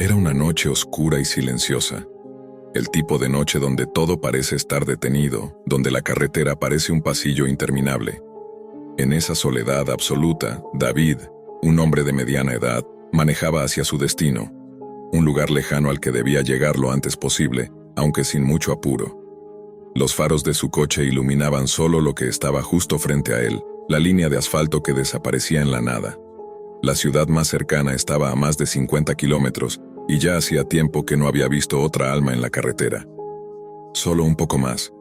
Era una noche oscura y silenciosa. El tipo de noche donde todo parece estar detenido, donde la carretera parece un pasillo interminable. En esa soledad absoluta, David, un hombre de mediana edad, manejaba hacia su destino, un lugar lejano al que debía llegar lo antes posible, aunque sin mucho apuro. Los faros de su coche iluminaban solo lo que estaba justo frente a él, la línea de asfalto que desaparecía en la nada. La ciudad más cercana estaba a más de 50 kilómetros, y ya hacía tiempo que no había visto otra alma en la carretera. Solo un poco más,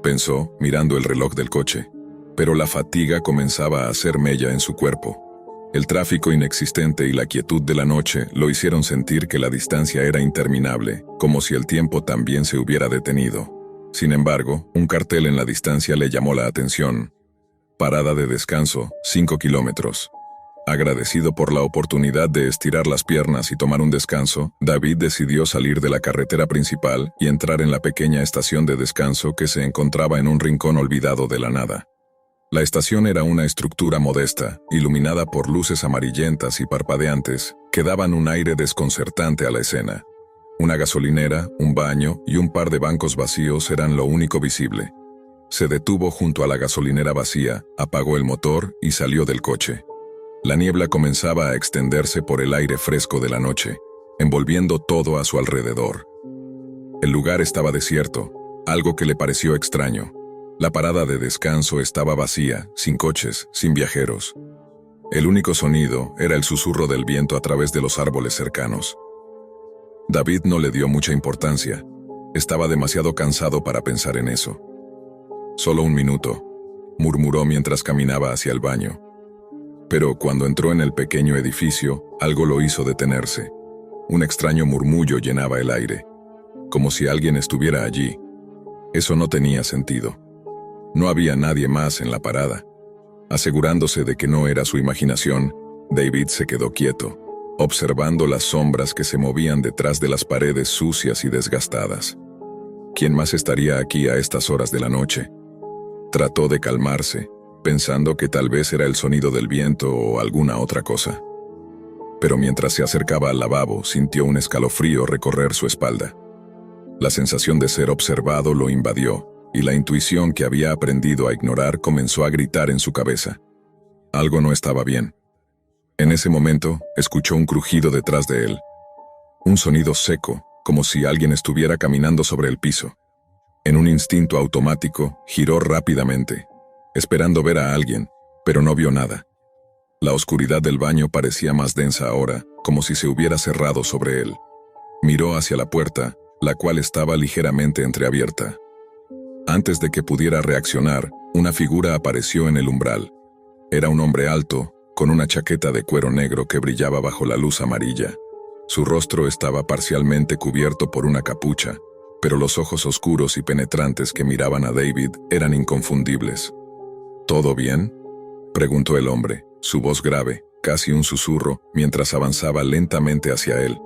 pensó, mirando el reloj del coche, pero la fatiga comenzaba a hacer mella en su cuerpo. El tráfico inexistente y la quietud de la noche lo hicieron sentir que la distancia era interminable, como si el tiempo también se hubiera detenido. Sin embargo, un cartel en la distancia le llamó la atención. Parada de descanso, 5 kilómetros. Agradecido por la oportunidad de estirar las piernas y tomar un descanso, David decidió salir de la carretera principal y entrar en la pequeña estación de descanso que se encontraba en un rincón olvidado de la nada. La estación era una estructura modesta, iluminada por luces amarillentas y parpadeantes, que daban un aire desconcertante a la escena. Una gasolinera, un baño y un par de bancos vacíos eran lo único visible. Se detuvo junto a la gasolinera vacía, apagó el motor y salió del coche. La niebla comenzaba a extenderse por el aire fresco de la noche, envolviendo todo a su alrededor. El lugar estaba desierto, algo que le pareció extraño. La parada de descanso estaba vacía, sin coches, sin viajeros. El único sonido era el susurro del viento a través de los árboles cercanos. David no le dio mucha importancia. Estaba demasiado cansado para pensar en eso. «Solo un minuto», murmuró mientras caminaba hacia el baño. Pero cuando entró en el pequeño edificio, algo lo hizo detenerse. Un extraño murmullo llenaba el aire, como si alguien estuviera allí. Eso no tenía sentido. No había nadie más en la parada. Asegurándose de que no era su imaginación, David se quedó quieto, observando las sombras que se movían detrás de las paredes sucias y desgastadas. ¿Quién más estaría aquí a estas horas de la noche? Trató de calmarse, pensando que tal vez era el sonido del viento o alguna otra cosa. Pero mientras se acercaba al lavabo, sintió un escalofrío recorrer su espalda. La sensación de ser observado lo invadió, y la intuición que había aprendido a ignorar comenzó a gritar en su cabeza. Algo no estaba bien. En ese momento, escuchó un crujido detrás de él. Un sonido seco, como si alguien estuviera caminando sobre el piso. En un instinto automático, giró rápidamente, esperando ver a alguien, pero no vio nada. La oscuridad del baño parecía más densa ahora, como si se hubiera cerrado sobre él. Miró hacia la puerta, la cual estaba ligeramente entreabierta. Antes de que pudiera reaccionar, una figura apareció en el umbral. Era un hombre alto, con una chaqueta de cuero negro que brillaba bajo la luz amarilla. Su rostro estaba parcialmente cubierto por una capucha, pero los ojos oscuros y penetrantes que miraban a David eran inconfundibles. ¿Todo bien?, preguntó el hombre, su voz grave, casi un susurro, mientras avanzaba lentamente hacia él.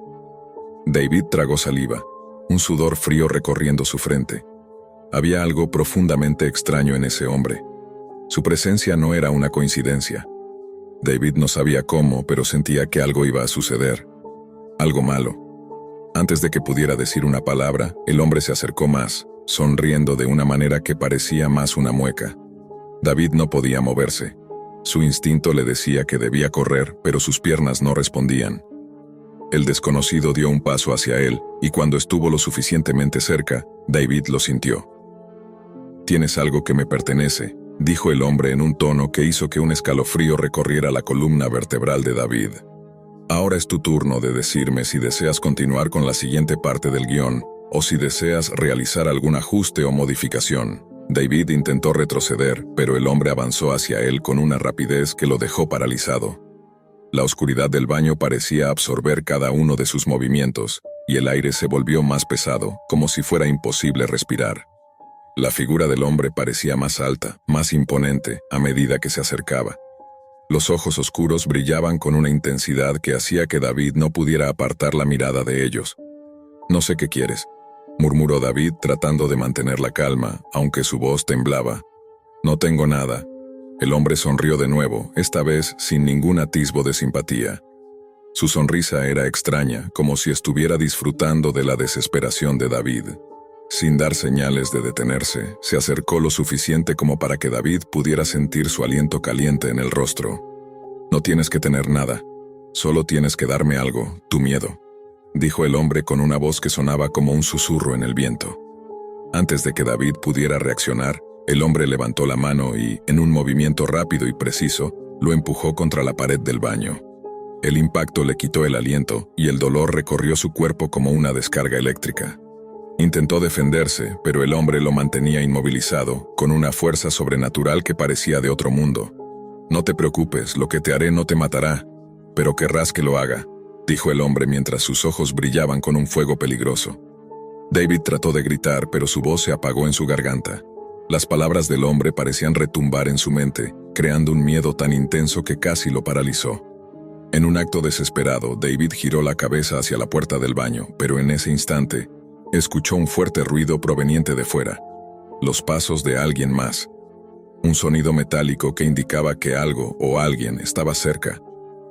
David tragó saliva, un sudor frío recorriendo su frente. Había algo profundamente extraño en ese hombre. Su presencia no era una coincidencia. David no sabía cómo, pero sentía que algo iba a suceder. Algo malo. Antes de que pudiera decir una palabra, el hombre se acercó más, sonriendo de una manera que parecía más una mueca. David no podía moverse. Su instinto le decía que debía correr, pero sus piernas no respondían. El desconocido dio un paso hacia él, y cuando estuvo lo suficientemente cerca, David lo sintió. «Tienes algo que me pertenece», dijo el hombre en un tono que hizo que un escalofrío recorriera la columna vertebral de David. «Ahora es tu turno de decirme si deseas continuar con la siguiente parte del guión, o si deseas realizar algún ajuste o modificación». David intentó retroceder, pero el hombre avanzó hacia él con una rapidez que lo dejó paralizado. La oscuridad del baño parecía absorber cada uno de sus movimientos, y el aire se volvió más pesado, como si fuera imposible respirar. La figura del hombre parecía más alta, más imponente, a medida que se acercaba. Los ojos oscuros brillaban con una intensidad que hacía que David no pudiera apartar la mirada de ellos. «No sé qué quieres», murmuró David tratando de mantener la calma, aunque su voz temblaba. «No tengo nada». El hombre sonrió de nuevo, esta vez sin ningún atisbo de simpatía. Su sonrisa era extraña, como si estuviera disfrutando de la desesperación de David. Sin dar señales de detenerse, se acercó lo suficiente como para que David pudiera sentir su aliento caliente en el rostro. «No tienes que tener nada. Solo tienes que darme algo, tu miedo», dijo el hombre con una voz que sonaba como un susurro en el viento. Antes de que David pudiera reaccionar, el hombre levantó la mano y, en un movimiento rápido y preciso, lo empujó contra la pared del baño. El impacto le quitó el aliento y el dolor recorrió su cuerpo como una descarga eléctrica. Intentó defenderse, pero el hombre lo mantenía inmovilizado, con una fuerza sobrenatural que parecía de otro mundo. «No te preocupes, lo que te haré no te matará, pero querrás que lo haga», dijo el hombre mientras sus ojos brillaban con un fuego peligroso. David trató de gritar, pero su voz se apagó en su garganta. Las palabras del hombre parecían retumbar en su mente, creando un miedo tan intenso que casi lo paralizó. En un acto desesperado, David giró la cabeza hacia la puerta del baño, pero en ese instante, escuchó un fuerte ruido proveniente de fuera. Los pasos de alguien más. Un sonido metálico que indicaba que algo o alguien estaba cerca.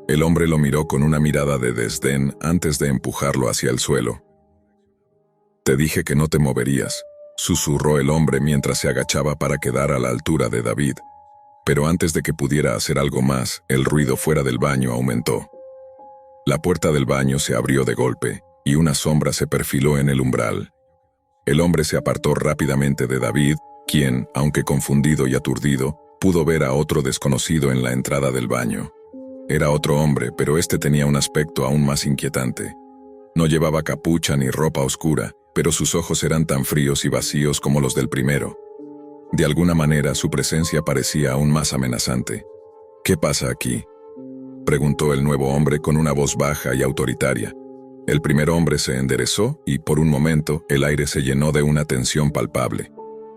El hombre lo miró con una mirada de desdén antes de empujarlo hacia el suelo. «Te dije que no te moverías», susurró el hombre mientras se agachaba para quedar a la altura de David. Pero antes de que pudiera hacer algo más, el ruido fuera del baño aumentó. La puerta del baño se abrió de golpe, y una sombra se perfiló en el umbral. El hombre se apartó rápidamente de David, quien, aunque confundido y aturdido, pudo ver a otro desconocido en la entrada del baño. Era otro hombre, pero este tenía un aspecto aún más inquietante. No llevaba capucha ni ropa oscura, pero sus ojos eran tan fríos y vacíos como los del primero. De alguna manera, su presencia parecía aún más amenazante. «¿Qué pasa aquí?», preguntó el nuevo hombre con una voz baja y autoritaria. El primer hombre se enderezó y, por un momento, el aire se llenó de una tensión palpable.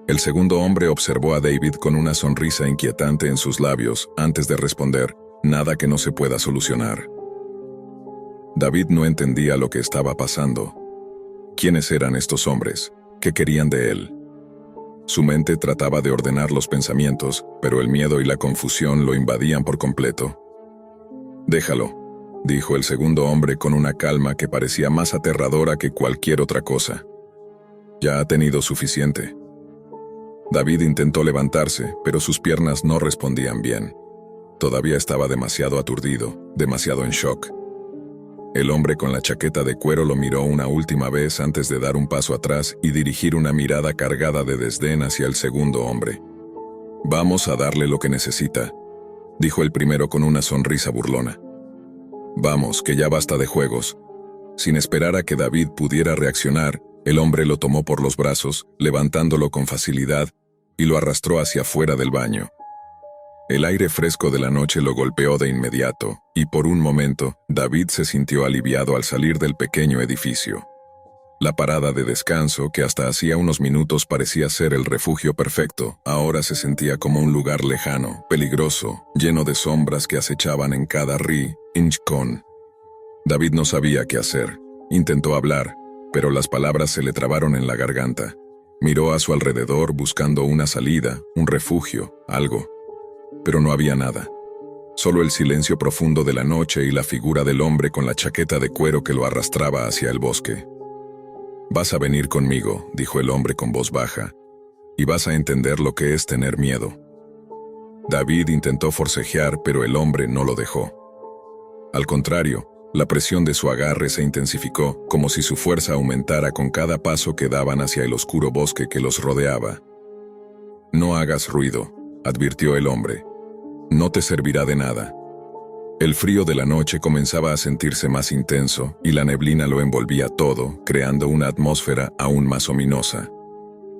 El segundo hombre observó a David con una sonrisa inquietante en sus labios antes de responder: «Nada que no se pueda solucionar». David no entendía lo que estaba pasando. ¿Quiénes eran estos hombres? ¿Qué querían de él? Su mente trataba de ordenar los pensamientos, pero el miedo y la confusión lo invadían por completo. «Déjalo», dijo el segundo hombre con una calma que parecía más aterradora que cualquier otra cosa. «Ya ha tenido suficiente». David intentó levantarse, pero sus piernas no respondían bien. Todavía estaba demasiado aturdido, demasiado en shock. El hombre con la chaqueta de cuero lo miró una última vez antes de dar un paso atrás y dirigir una mirada cargada de desdén hacia el segundo hombre. «Vamos a darle lo que necesita», dijo el primero con una sonrisa burlona. «Vamos, que ya basta de juegos». Sin esperar a que David pudiera reaccionar, el hombre lo tomó por los brazos, levantándolo con facilidad, y lo arrastró hacia afuera del baño. El aire fresco de la noche lo golpeó de inmediato, y por un momento, David se sintió aliviado al salir del pequeño edificio. La parada de descanso, que hasta hacía unos minutos parecía ser el refugio perfecto, ahora se sentía como un lugar lejano, peligroso, lleno de sombras que acechaban en cada rincón. David no sabía qué hacer. Intentó hablar, pero las palabras se le trabaron en la garganta. Miró a su alrededor buscando una salida, un refugio, algo. Pero no había nada. Solo el silencio profundo de la noche y la figura del hombre con la chaqueta de cuero que lo arrastraba hacia el bosque. «Vas a venir conmigo», dijo el hombre con voz baja, «y vas a entender lo que es tener miedo». David intentó forcejear, pero el hombre no lo dejó. Al contrario, la presión de su agarre se intensificó, como si su fuerza aumentara con cada paso que daban hacia el oscuro bosque que los rodeaba. «No hagas ruido», advirtió el hombre. «No te servirá de nada». El frío de la noche comenzaba a sentirse más intenso y la neblina lo envolvía todo, creando una atmósfera aún más ominosa.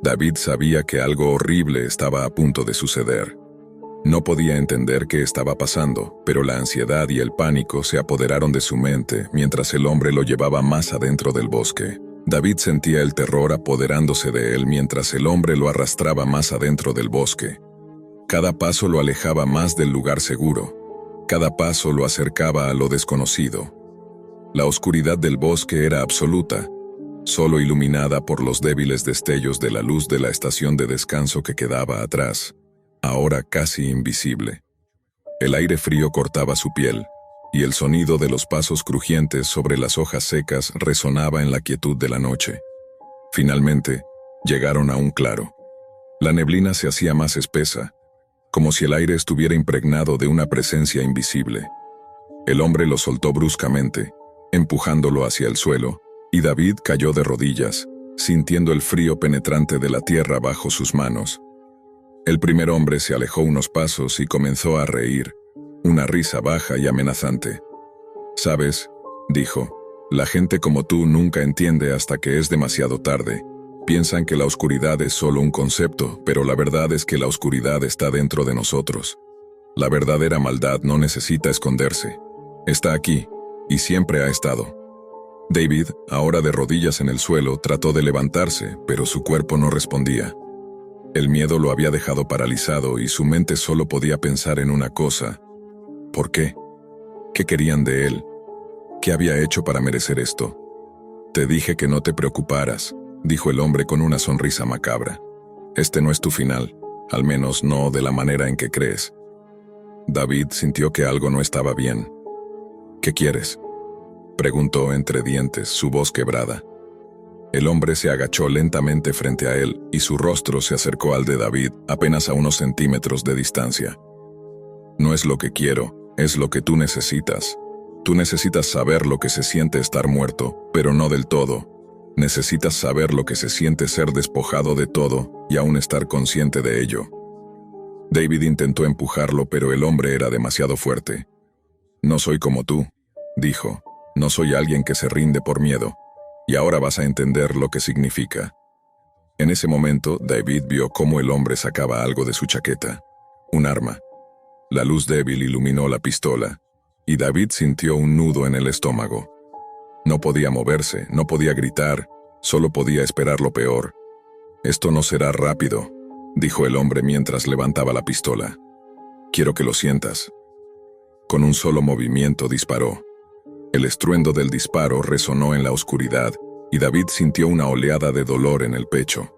David sabía que algo horrible estaba a punto de suceder. No podía entender qué estaba pasando, pero la ansiedad y el pánico se apoderaron de su mente mientras el hombre lo llevaba más adentro del bosque. David sentía el terror apoderándose de él mientras el hombre lo arrastraba más adentro del bosque. Cada paso lo alejaba más del lugar seguro. Cada paso lo acercaba a lo desconocido. La oscuridad del bosque era absoluta, solo iluminada por los débiles destellos de la luz de la estación de descanso que quedaba atrás, ahora casi invisible. El aire frío cortaba su piel, y el sonido de los pasos crujientes sobre las hojas secas resonaba en la quietud de la noche. Finalmente, llegaron a un claro. La neblina se hacía más espesa, como si el aire estuviera impregnado de una presencia invisible. El hombre lo soltó bruscamente, empujándolo hacia el suelo, y David cayó de rodillas, sintiendo el frío penetrante de la tierra bajo sus manos. El primer hombre se alejó unos pasos y comenzó a reír, una risa baja y amenazante. «¿Sabes?», dijo, «la gente como tú nunca entiende hasta que es demasiado tarde. Piensan que la oscuridad es solo un concepto, pero la verdad es que la oscuridad está dentro de nosotros. La verdadera maldad no necesita esconderse. Está aquí, y siempre ha estado». David, ahora de rodillas en el suelo, trató de levantarse, pero su cuerpo no respondía. El miedo lo había dejado paralizado y su mente solo podía pensar en una cosa. ¿Por qué? ¿Qué querían de él? ¿Qué había hecho para merecer esto? «Te dije que no te preocuparas», dijo el hombre con una sonrisa macabra. «Este no es tu final, al menos no de la manera en que crees». David sintió que algo no estaba bien. «¿Qué quieres?», preguntó entre dientes, su voz quebrada. El hombre se agachó lentamente frente a él y su rostro se acercó al de David apenas a unos centímetros de distancia. «No es lo que quiero, es lo que tú necesitas. Tú necesitas saber lo que se siente estar muerto, pero no del todo. Necesitas saber lo que se siente ser despojado de todo y aún estar consciente de ello». David intentó empujarlo, pero el hombre era demasiado fuerte. «No soy como tú», dijo. «No soy alguien que se rinde por miedo. Y ahora vas a entender lo que significa». En ese momento, David vio cómo el hombre sacaba algo de su chaqueta. Un arma. La luz débil iluminó la pistola, y David sintió un nudo en el estómago. No podía moverse, no podía gritar, solo podía esperar lo peor. «Esto no será rápido», dijo el hombre mientras levantaba la pistola. «Quiero que lo sientas». Con un solo movimiento disparó. El estruendo del disparo resonó en la oscuridad, y David sintió una oleada de dolor en el pecho.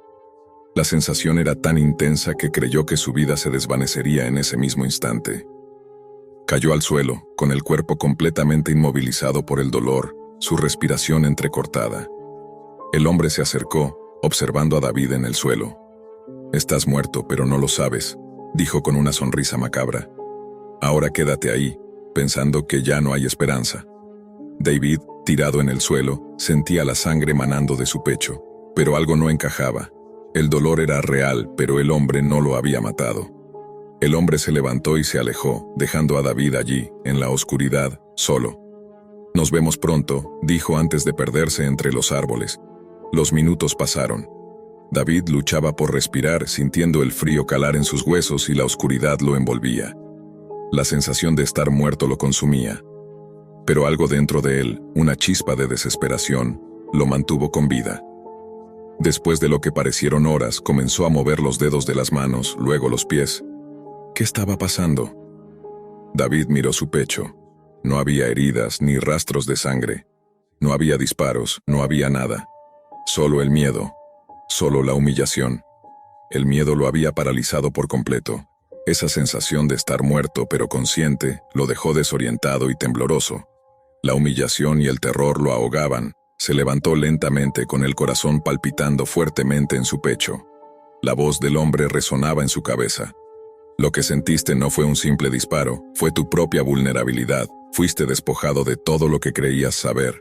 La sensación era tan intensa que creyó que su vida se desvanecería en ese mismo instante. Cayó al suelo, con el cuerpo completamente inmovilizado por el dolor, su respiración entrecortada. El hombre se acercó, observando a David en el suelo. «Estás muerto, pero no lo sabes», dijo con una sonrisa macabra. «Ahora quédate ahí, pensando que ya no hay esperanza». David, tirado en el suelo, sentía la sangre manando de su pecho, pero algo no encajaba. El dolor era real, pero el hombre no lo había matado. El hombre se levantó y se alejó, dejando a David allí, en la oscuridad, solo. «Nos vemos pronto», dijo antes de perderse entre los árboles. Los minutos pasaron. David luchaba por respirar, sintiendo el frío calar en sus huesos y la oscuridad lo envolvía. La sensación de estar muerto lo consumía. Pero algo dentro de él, una chispa de desesperación, lo mantuvo con vida. Después de lo que parecieron horas, comenzó a mover los dedos de las manos, luego los pies. ¿Qué estaba pasando? David miró su pecho. No había heridas ni rastros de sangre. No había disparos, no había nada. Solo el miedo. Solo la humillación. El miedo lo había paralizado por completo. Esa sensación de estar muerto pero consciente lo dejó desorientado y tembloroso. La humillación y el terror lo ahogaban. Se levantó lentamente con el corazón palpitando fuertemente en su pecho. La voz del hombre resonaba en su cabeza. Lo que sentiste no fue un simple disparo, fue tu propia vulnerabilidad. Fuiste despojado de todo lo que creías saber.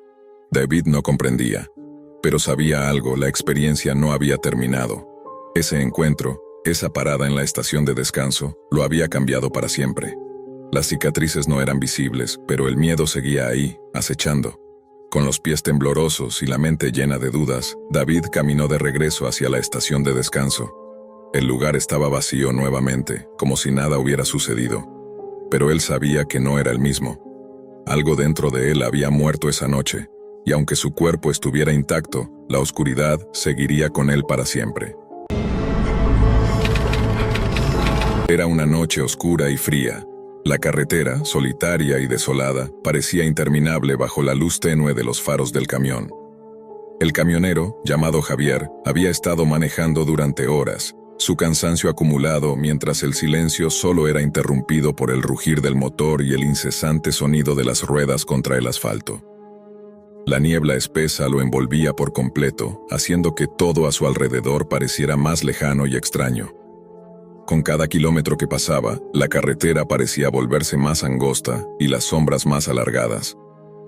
David no comprendía, pero sabía algo, la experiencia no había terminado. Ese encuentro, esa parada en la estación de descanso, lo había cambiado para siempre. Las cicatrices no eran visibles, pero el miedo seguía ahí, acechando. Con los pies temblorosos y la mente llena de dudas, David caminó de regreso hacia la estación de descanso. El lugar estaba vacío nuevamente, como si nada hubiera sucedido. Pero él sabía que no era el mismo. Algo dentro de él había muerto esa noche, y aunque su cuerpo estuviera intacto, la oscuridad seguiría con él para siempre. Era una noche oscura y fría. La carretera, solitaria y desolada, parecía interminable bajo la luz tenue de los faros del camión. El camionero, llamado Javier, había estado manejando durante horas. su cansancio acumulado mientras el silencio solo era interrumpido por el rugir del motor y el incesante sonido de las ruedas contra el asfalto. La niebla espesa lo envolvía por completo, haciendo que todo a su alrededor pareciera más lejano y extraño. Con cada kilómetro que pasaba, la carretera parecía volverse más angosta y las sombras más alargadas.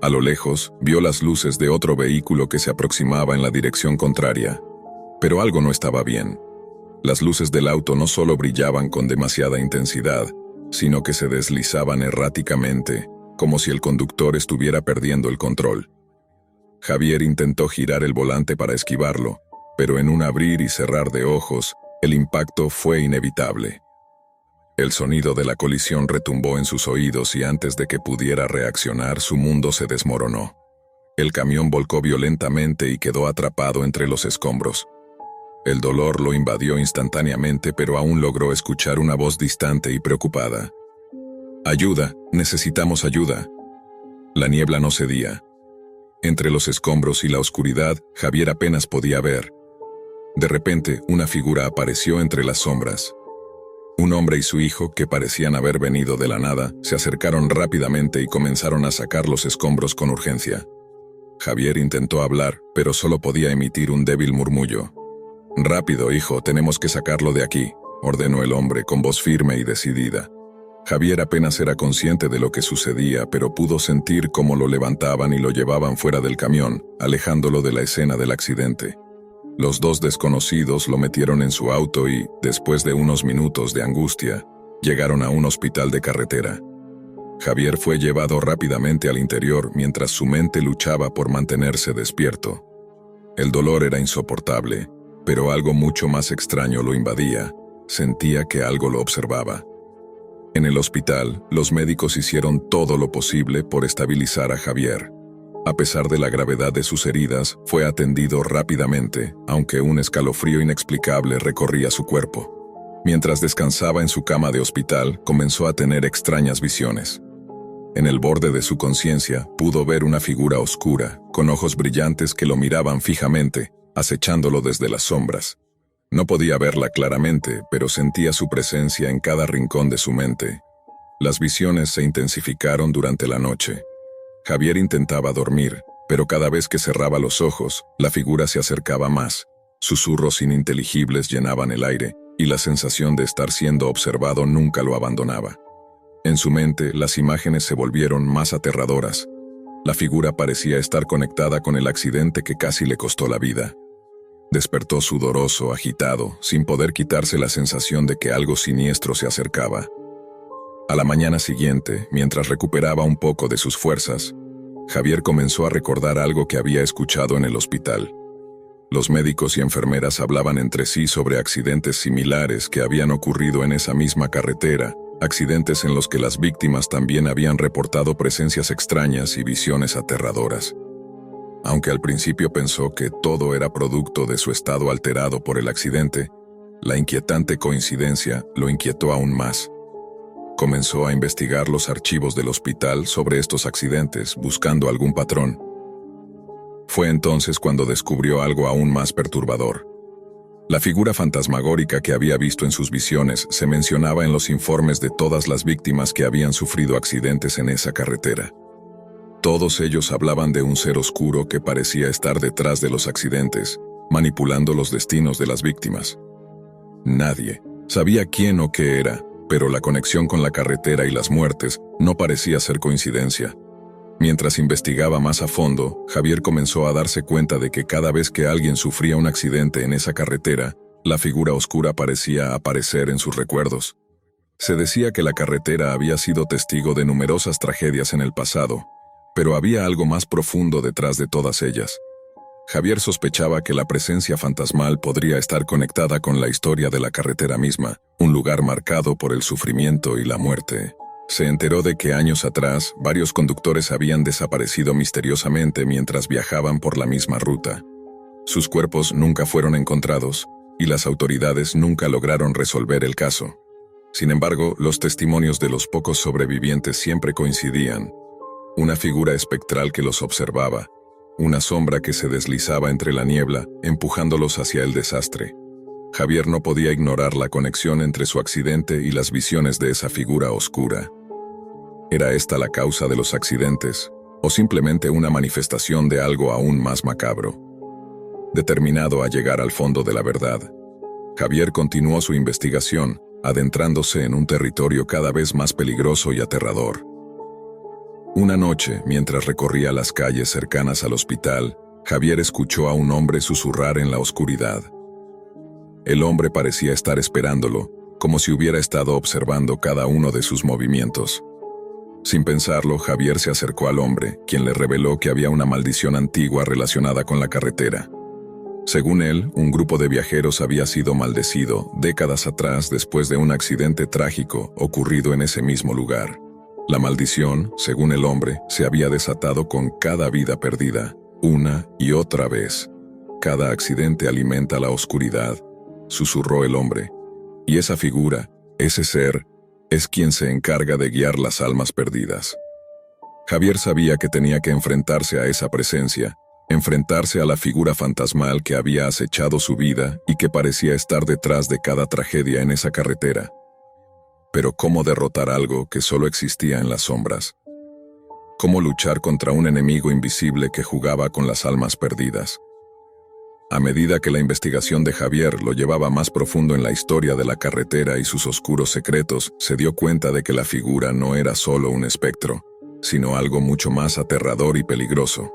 A lo lejos, vio las luces de otro vehículo que se aproximaba en la dirección contraria. Pero algo no estaba bien. Las luces del auto no solo brillaban con demasiada intensidad, sino que se deslizaban erráticamente, como si el conductor estuviera perdiendo el control. Javier intentó girar el volante para esquivarlo, pero en un abrir y cerrar de ojos, el impacto fue inevitable. El sonido de la colisión retumbó en sus oídos y antes de que pudiera reaccionar, su mundo se desmoronó. El camión volcó violentamente y quedó atrapado entre los escombros. El dolor lo invadió instantáneamente, pero aún logró escuchar una voz distante y preocupada. «Ayuda, necesitamos ayuda». La niebla no cedía. Entre los escombros y la oscuridad, Javier apenas podía ver. De repente, una figura apareció entre las sombras. Un hombre y su hijo, que parecían haber venido de la nada, se acercaron rápidamente y comenzaron a sacar los escombros con urgencia. Javier intentó hablar, pero solo podía emitir un débil murmullo. «Rápido, hijo, tenemos que sacarlo de aquí», ordenó el hombre con voz firme y decidida. Javier apenas era consciente de lo que sucedía, pero pudo sentir cómo lo levantaban y lo llevaban fuera del camión, alejándolo de la escena del accidente. Los dos desconocidos lo metieron en su auto y, después de unos minutos de angustia, llegaron a un hospital de carretera. Javier fue llevado rápidamente al interior mientras su mente luchaba por mantenerse despierto. El dolor era insoportable, pero algo mucho más extraño lo invadía. Sentía que algo lo observaba. En el hospital, los médicos hicieron todo lo posible por estabilizar a Javier. A pesar de la gravedad de sus heridas, fue atendido rápidamente, aunque un escalofrío inexplicable recorría su cuerpo. Mientras descansaba en su cama de hospital, comenzó a tener extrañas visiones. En el borde de su conciencia, pudo ver una figura oscura, con ojos brillantes que lo miraban fijamente, acechándolo desde las sombras. No podía verla claramente, pero sentía su presencia en cada rincón de su mente. Las visiones se intensificaron durante la noche. Javier intentaba dormir, pero cada vez que cerraba los ojos, la figura se acercaba más. Susurros ininteligibles llenaban el aire, y la sensación de estar siendo observado nunca lo abandonaba. En su mente, las imágenes se volvieron más aterradoras. La figura parecía estar conectada con el accidente que casi le costó la vida. Despertó sudoroso, agitado, sin poder quitarse la sensación de que algo siniestro se acercaba. A la mañana siguiente, mientras recuperaba un poco de sus fuerzas, Javier comenzó a recordar algo que había escuchado en el hospital. Los médicos y enfermeras hablaban entre sí sobre accidentes similares que habían ocurrido en esa misma carretera, accidentes en los que las víctimas también habían reportado presencias extrañas y visiones aterradoras. Aunque al principio pensó que todo era producto de su estado alterado por el accidente, la inquietante coincidencia lo inquietó aún más. Comenzó a investigar los archivos del hospital sobre estos accidentes, buscando algún patrón. Fue entonces cuando descubrió algo aún más perturbador. La figura fantasmagórica que había visto en sus visiones se mencionaba en los informes de todas las víctimas que habían sufrido accidentes en esa carretera. Todos ellos hablaban de un ser oscuro que parecía estar detrás de los accidentes, manipulando los destinos de las víctimas. Nadie sabía quién o qué era, pero la conexión con la carretera y las muertes no parecía ser coincidencia. Mientras investigaba más a fondo, Javier comenzó a darse cuenta de que cada vez que alguien sufría un accidente en esa carretera, la figura oscura parecía aparecer en sus recuerdos. Se decía que la carretera había sido testigo de numerosas tragedias en el pasado, pero había algo más profundo detrás de todas ellas. Javier sospechaba que la presencia fantasmal podría estar conectada con la historia de la carretera misma, un lugar marcado por el sufrimiento y la muerte. Se enteró de que años atrás, varios conductores habían desaparecido misteriosamente mientras viajaban por la misma ruta. Sus cuerpos nunca fueron encontrados, y las autoridades nunca lograron resolver el caso. Sin embargo, los testimonios de los pocos sobrevivientes siempre coincidían. Una figura espectral que los observaba, una sombra que se deslizaba entre la niebla, empujándolos hacia el desastre. Javier no podía ignorar la conexión entre su accidente y las visiones de esa figura oscura. ¿Era esta la causa de los accidentes, o simplemente una manifestación de algo aún más macabro? Determinado a llegar al fondo de la verdad, Javier continuó su investigación, adentrándose en un territorio cada vez más peligroso y aterrador. Una noche, mientras recorría las calles cercanas al hospital, Javier escuchó a un hombre susurrar en la oscuridad. El hombre parecía estar esperándolo, como si hubiera estado observando cada uno de sus movimientos. Sin pensarlo, Javier se acercó al hombre, quien le reveló que había una maldición antigua relacionada con la carretera. Según él, un grupo de viajeros había sido maldecido décadas atrás después de un accidente trágico ocurrido en ese mismo lugar. La maldición, según el hombre, se había desatado con cada vida perdida, una y otra vez. Cada accidente alimenta la oscuridad, susurró el hombre. Y esa figura, ese ser, es quien se encarga de guiar las almas perdidas. Javier sabía que tenía que enfrentarse a esa presencia, enfrentarse a la figura fantasmal que había acechado su vida y que parecía estar detrás de cada tragedia en esa carretera. Pero ¿cómo derrotar algo que solo existía en las sombras? ¿Cómo luchar contra un enemigo invisible que jugaba con las almas perdidas? A medida que la investigación de Javier lo llevaba más profundo en la historia de la carretera y sus oscuros secretos, se dio cuenta de que la figura no era solo un espectro, sino algo mucho más aterrador y peligroso.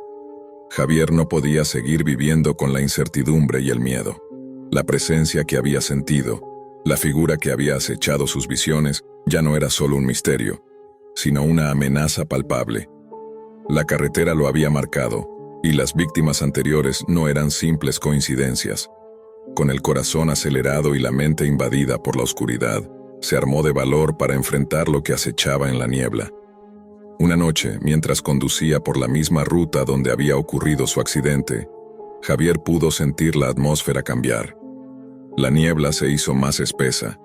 Javier no podía seguir viviendo con la incertidumbre y el miedo. La presencia que había sentido, la figura que había acechado sus visiones, ya no era solo un misterio, sino una amenaza palpable. La carretera lo había marcado, y las víctimas anteriores no eran simples coincidencias. Con el corazón acelerado y la mente invadida por la oscuridad, se armó de valor para enfrentar lo que acechaba en la niebla. Una noche, mientras conducía por la misma ruta donde había ocurrido su accidente, Javier pudo sentir la atmósfera cambiar. La niebla se hizo más espesa.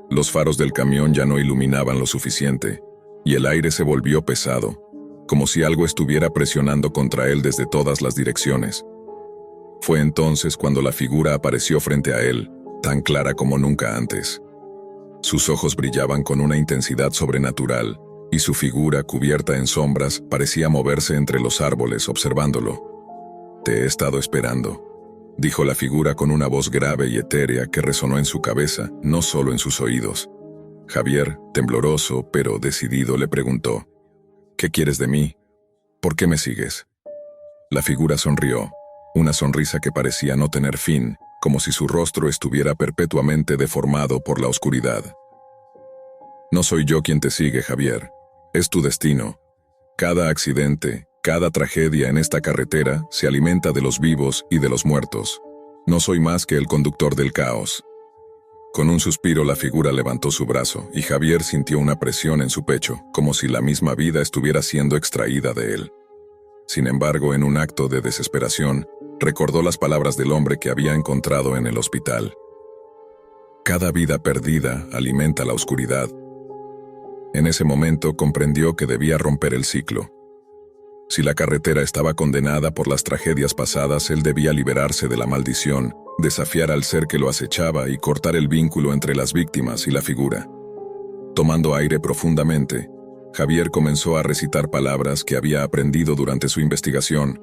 Los faros del camión ya no iluminaban lo suficiente, y el aire se volvió pesado, como si algo estuviera presionando contra él desde todas las direcciones. Fue entonces cuando la figura apareció frente a él, tan clara como nunca antes. Sus ojos brillaban con una intensidad sobrenatural, y su figura, cubierta en sombras, parecía moverse entre los árboles observándolo. «Te he estado esperando», dijo la figura con una voz grave y etérea que resonó en su cabeza, no solo en sus oídos. Javier, tembloroso pero decidido, le preguntó: «¿Qué quieres de mí? ¿Por qué me sigues?». La figura sonrió, una sonrisa que parecía no tener fin, como si su rostro estuviera perpetuamente deformado por la oscuridad. «No soy yo quien te sigue, Javier. Es tu destino. Cada accidente, cada tragedia en esta carretera se alimenta de los vivos y de los muertos. No soy más que el conductor del caos». Con un suspiro la figura levantó su brazo y Javier sintió una presión en su pecho, como si la misma vida estuviera siendo extraída de él. Sin embargo, en un acto de desesperación, recordó las palabras del hombre que había encontrado en el hospital. «Cada vida perdida alimenta la oscuridad». En ese momento comprendió que debía romper el ciclo. Si la carretera estaba condenada por las tragedias pasadas, él debía liberarse de la maldición, desafiar al ser que lo acechaba y cortar el vínculo entre las víctimas y la figura. Tomando aire profundamente, Javier comenzó a recitar palabras que había aprendido durante su investigación,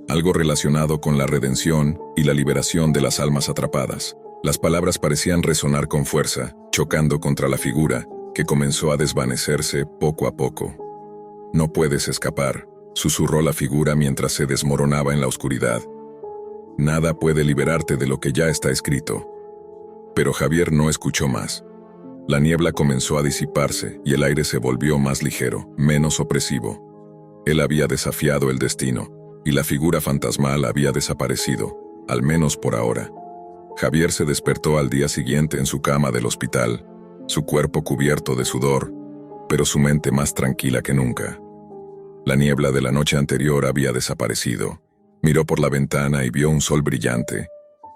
algo relacionado con la redención y la liberación de las almas atrapadas. Las palabras parecían resonar con fuerza, chocando contra la figura, que comenzó a desvanecerse poco a poco. «No puedes escapar», susurró la figura mientras se desmoronaba en la oscuridad. «Nada puede liberarte de lo que ya está escrito». Pero Javier no escuchó más. La niebla comenzó a disiparse y el aire se volvió más ligero, menos opresivo. Él había desafiado el destino, y la figura fantasmal había desaparecido, al menos por ahora. Javier se despertó al día siguiente en su cama del hospital, su cuerpo cubierto de sudor, pero su mente más tranquila que nunca. La niebla de la noche anterior había desaparecido. Miró por la ventana y vio un sol brillante,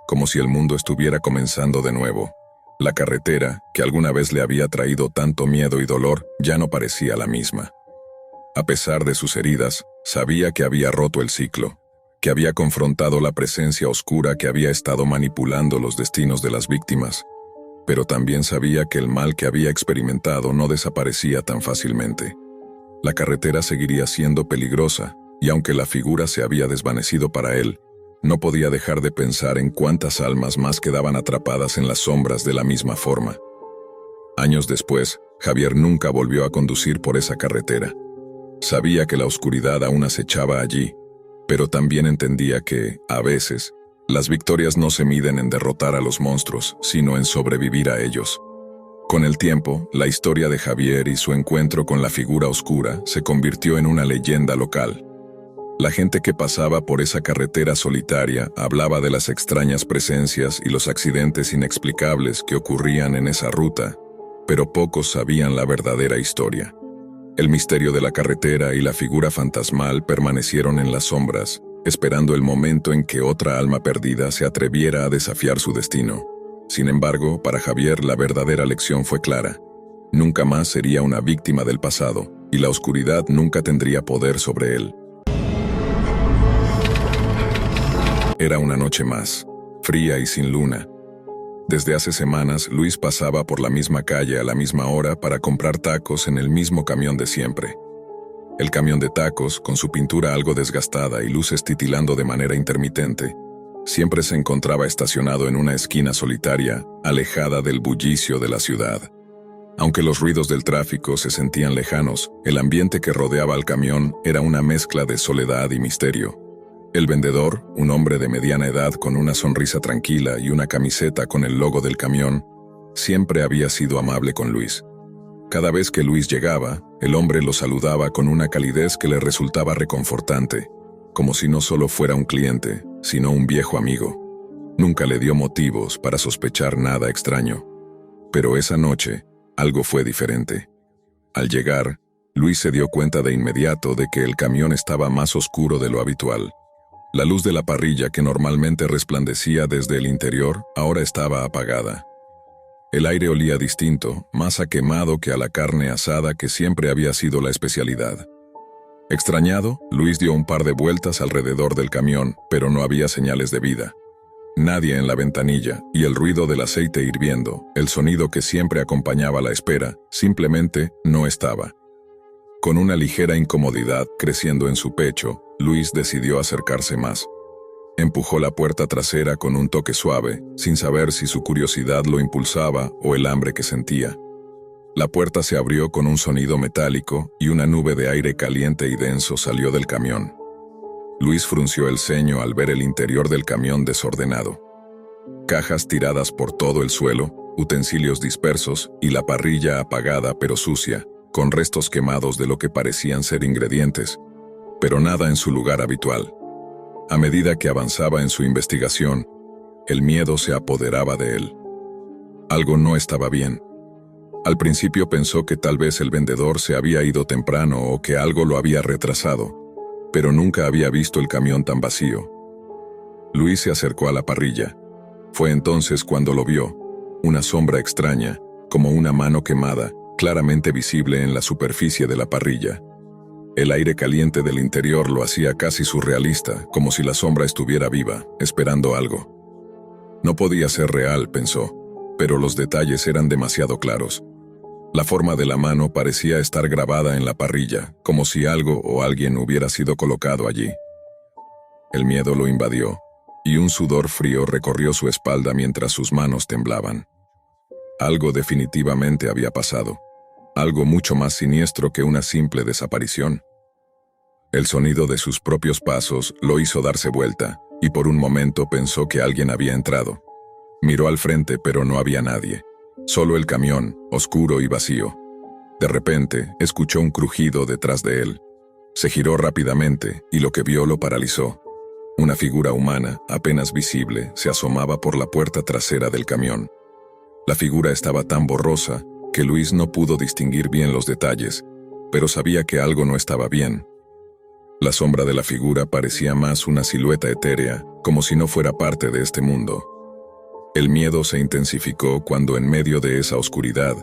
como si el mundo estuviera comenzando de nuevo. La carretera, que alguna vez le había traído tanto miedo y dolor, ya no parecía la misma. A pesar de sus heridas, sabía que había roto el ciclo. que había confrontado la presencia oscura que había estado manipulando los destinos de las víctimas, pero también sabía que el mal que había experimentado no desaparecía tan fácilmente. La carretera seguiría siendo peligrosa, y aunque la figura se había desvanecido para él, no podía dejar de pensar en cuántas almas más quedaban atrapadas en las sombras de la misma forma. Años después, Javier nunca volvió a conducir por esa carretera. Sabía que la oscuridad aún acechaba allí, pero también entendía que, a veces, las victorias no se miden en derrotar a los monstruos, sino en sobrevivir a ellos. Con el tiempo, la historia de Javier y su encuentro con la figura oscura se convirtió en una leyenda local. La gente que pasaba por esa carretera solitaria hablaba de las extrañas presencias y los accidentes inexplicables que ocurrían en esa ruta, pero pocos sabían la verdadera historia. El misterio de la carretera y la figura fantasmal permanecieron en las sombras, esperando el momento en que otra alma perdida se atreviera a desafiar su destino. Sin embargo, para Javier la verdadera lección fue clara. Nunca más sería una víctima del pasado, y la oscuridad nunca tendría poder sobre él. Era una noche más, fría y sin luna. Desde hace semanas, Luis pasaba por la misma calle a la misma hora para comprar tacos en el mismo camión de siempre. El camión de tacos, con su pintura algo desgastada y luces titilando de manera intermitente, siempre se encontraba estacionado en una esquina solitaria, alejada del bullicio de la ciudad. Aunque los ruidos del tráfico se sentían lejanos, el ambiente que rodeaba al camión era una mezcla de soledad y misterio. El vendedor, un hombre de mediana edad con una sonrisa tranquila y una camiseta con el logo del camión, siempre había sido amable con Luis. Cada vez que Luis llegaba, el hombre lo saludaba con una calidez que le resultaba reconfortante, como si no solo fuera un cliente, sino un viejo amigo. Nunca le dio motivos para sospechar nada extraño. Pero esa noche, algo fue diferente. Al llegar, Luis se dio cuenta de inmediato de que el camión estaba más oscuro de lo habitual. La luz de la parrilla que normalmente resplandecía desde el interior ahora estaba apagada. El aire olía distinto, más a quemado que a la carne asada que siempre había sido la especialidad. Extrañado, Luis dio un par de vueltas alrededor del camión, pero no había señales de vida. Nadie en la ventanilla, y el ruido del aceite hirviendo, el sonido que siempre acompañaba la espera, simplemente no estaba. Con una ligera incomodidad creciendo en su pecho, Luis decidió acercarse más. Empujó la puerta trasera con un toque suave, sin saber si su curiosidad lo impulsaba o el hambre que sentía. La puerta se abrió con un sonido metálico y una nube de aire caliente y denso salió del camión. Luis frunció el ceño al ver el interior del camión desordenado. Cajas tiradas por todo el suelo, utensilios dispersos y la parrilla apagada pero sucia, con restos quemados de lo que parecían ser ingredientes, pero nada en su lugar habitual. A medida que avanzaba en su investigación, el miedo se apoderaba de él. Algo no estaba bien. Al principio pensó que tal vez el vendedor se había ido temprano o que algo lo había retrasado, pero nunca había visto el camión tan vacío. Luis se acercó a la parrilla. Fue entonces cuando lo vio, una sombra extraña, como una mano quemada, claramente visible en la superficie de la parrilla. El aire caliente del interior lo hacía casi surrealista, como si la sombra estuviera viva, esperando algo. No podía ser real, pensó, pero los detalles eran demasiado claros. La forma de la mano parecía estar grabada en la parrilla, como si algo o alguien hubiera sido colocado allí. El miedo lo invadió, y un sudor frío recorrió su espalda mientras sus manos temblaban. Algo definitivamente había pasado, algo mucho más siniestro que una simple desaparición. El sonido de sus propios pasos lo hizo darse vuelta, y por un momento pensó que alguien había entrado. Miró al frente, pero no había nadie. Solo el camión, oscuro y vacío. De repente, escuchó un crujido detrás de él. Se giró rápidamente, y lo que vio lo paralizó. Una figura humana, apenas visible, se asomaba por la puerta trasera del camión. La figura estaba tan borrosa que Luis no pudo distinguir bien los detalles, pero sabía que algo no estaba bien. La sombra de la figura parecía más una silueta etérea, como si no fuera parte de este mundo. El miedo se intensificó cuando en medio de esa oscuridad,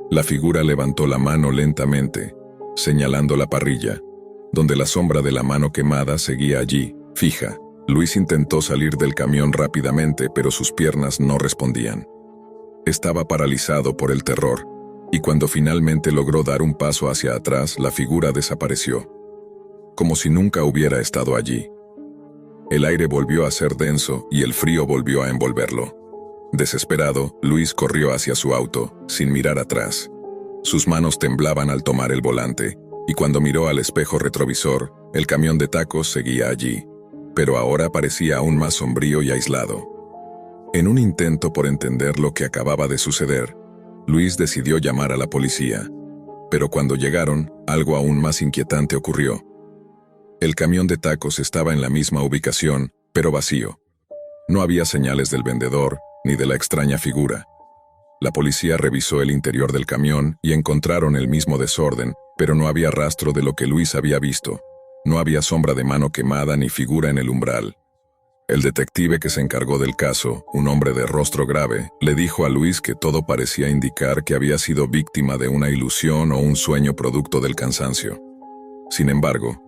la figura levantó la mano lentamente, señalando la parrilla, donde la sombra de la mano quemada seguía allí, fija. Luis intentó salir del camión rápidamente, pero sus piernas no respondían. Estaba paralizado por el terror, y cuando finalmente logró dar un paso hacia atrás, la figura desapareció, como si nunca hubiera estado allí. El aire volvió a ser denso y el frío volvió a envolverlo. Desesperado, Luis corrió hacia su auto, sin mirar atrás. Sus manos temblaban al tomar el volante, y cuando miró al espejo retrovisor, el camión de tacos seguía allí, pero ahora parecía aún más sombrío y aislado. En un intento por entender lo que acababa de suceder, Luis decidió llamar a la policía, pero cuando llegaron, algo aún más inquietante ocurrió. El camión de tacos estaba en la misma ubicación, pero vacío. No había señales del vendedor, ni de la extraña figura. La policía revisó el interior del camión y encontraron el mismo desorden, pero no había rastro de lo que Luis había visto. No había sombra de mano quemada ni figura en el umbral. El detective que se encargó del caso, un hombre de rostro grave, le dijo a Luis que todo parecía indicar que había sido víctima de una ilusión o un sueño producto del cansancio. Sin embargo,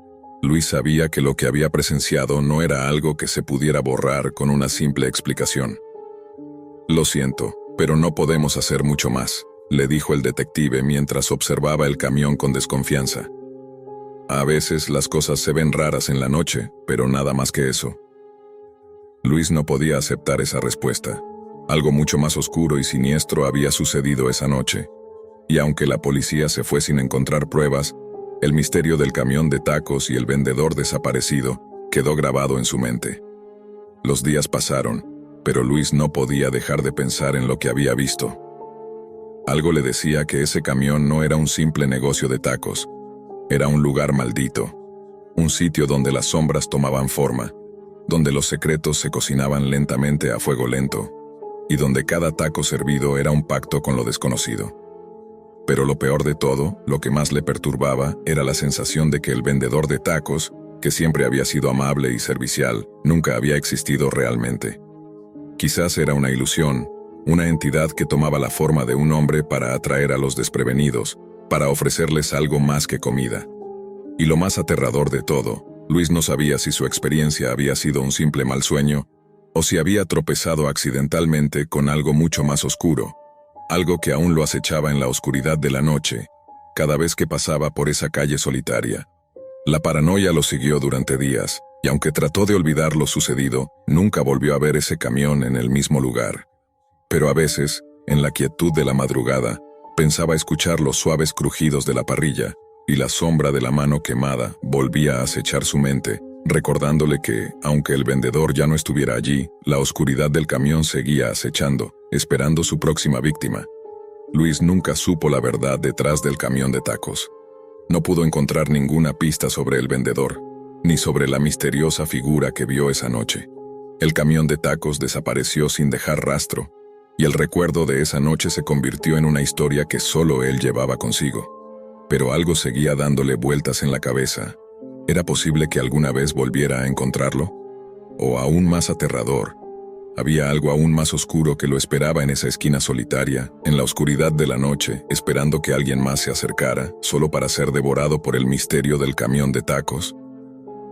Luis sabía que lo que había presenciado no era algo que se pudiera borrar con una simple explicación. «Lo siento, pero no podemos hacer mucho más», le dijo el detective mientras observaba el camión con desconfianza. «A veces las cosas se ven raras en la noche, pero nada más que eso». Luis no podía aceptar esa respuesta. Algo mucho más oscuro y siniestro había sucedido esa noche, y aunque la policía se fue sin encontrar pruebas, el misterio del camión de tacos y el vendedor desaparecido quedó grabado en su mente. Los días pasaron, pero Luis no podía dejar de pensar en lo que había visto. Algo le decía que ese camión no era un simple negocio de tacos, era un lugar maldito, un sitio donde las sombras tomaban forma, donde los secretos se cocinaban lentamente a fuego lento, y donde cada taco servido era un pacto con lo desconocido. Pero lo peor de todo, lo que más le perturbaba, era la sensación de que el vendedor de tacos, que siempre había sido amable y servicial, nunca había existido realmente. Quizás era una ilusión, una entidad que tomaba la forma de un hombre para atraer a los desprevenidos, para ofrecerles algo más que comida. Y lo más aterrador de todo, Luis no sabía si su experiencia había sido un simple mal sueño, o si había tropezado accidentalmente con algo mucho más oscuro, algo que aún lo acechaba en la oscuridad de la noche, cada vez que pasaba por esa calle solitaria. La paranoia lo siguió durante días, y aunque trató de olvidar lo sucedido, nunca volvió a ver ese camión en el mismo lugar. Pero a veces, en la quietud de la madrugada, pensaba escuchar los suaves crujidos de la parrilla, y la sombra de la mano quemada volvía a acechar su mente, recordándole que, aunque el vendedor ya no estuviera allí, la oscuridad del camión seguía acechando, esperando su próxima víctima. Luis nunca supo la verdad detrás del camión de tacos. No pudo encontrar ninguna pista sobre el vendedor, ni sobre la misteriosa figura que vio esa noche. El camión de tacos desapareció sin dejar rastro, y el recuerdo de esa noche se convirtió en una historia que solo él llevaba consigo. Pero algo seguía dándole vueltas en la cabeza. ¿Era posible que alguna vez volviera a encontrarlo? O aún más aterrador, había algo aún más oscuro que lo esperaba en esa esquina solitaria, en la oscuridad de la noche, esperando que alguien más se acercara, solo para ser devorado por el misterio del camión de tacos.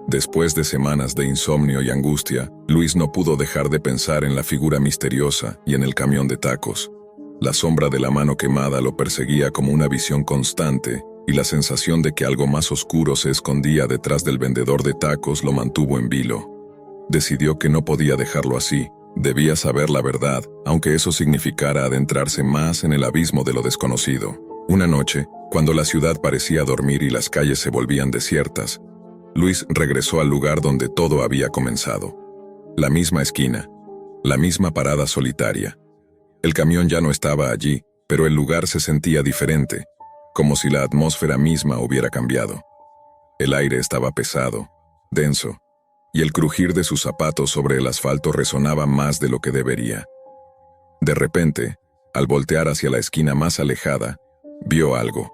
Después de semanas de insomnio y angustia, Luis no pudo dejar de pensar en la figura misteriosa y en el camión de tacos. La sombra de la mano quemada lo perseguía como una visión constante, y la sensación de que algo más oscuro se escondía detrás del vendedor de tacos lo mantuvo en vilo. Decidió que no podía dejarlo así, debía saber la verdad, aunque eso significara adentrarse más en el abismo de lo desconocido. Una noche, cuando la ciudad parecía dormir y las calles se volvían desiertas, Luis regresó al lugar donde todo había comenzado. La misma esquina, la misma parada solitaria. El camión ya no estaba allí, pero el lugar se sentía diferente, como si la atmósfera misma hubiera cambiado. El aire estaba pesado, denso, y el crujir de sus zapatos sobre el asfalto resonaba más de lo que debería. De repente, al voltear hacia la esquina más alejada, vio algo.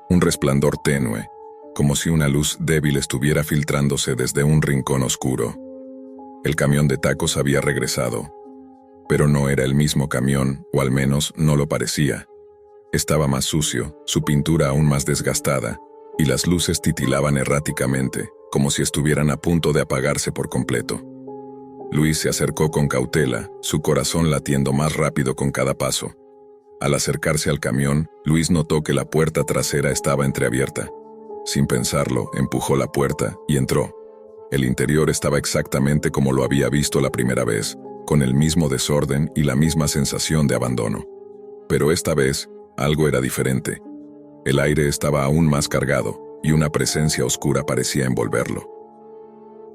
Un resplandor tenue, como si una luz débil estuviera filtrándose desde un rincón oscuro. El camión de tacos había regresado, pero no era el mismo camión, o al menos no lo parecía. Estaba más sucio, su pintura aún más desgastada, y las luces titilaban erráticamente, como si estuvieran a punto de apagarse por completo. Luis se acercó con cautela, su corazón latiendo más rápido con cada paso. Al acercarse al camión, Luis notó que la puerta trasera estaba entreabierta. Sin pensarlo, empujó la puerta y entró. El interior estaba exactamente como lo había visto la primera vez, con el mismo desorden y la misma sensación de abandono. Pero esta vez, algo era diferente. El aire estaba aún más cargado, y una presencia oscura parecía envolverlo.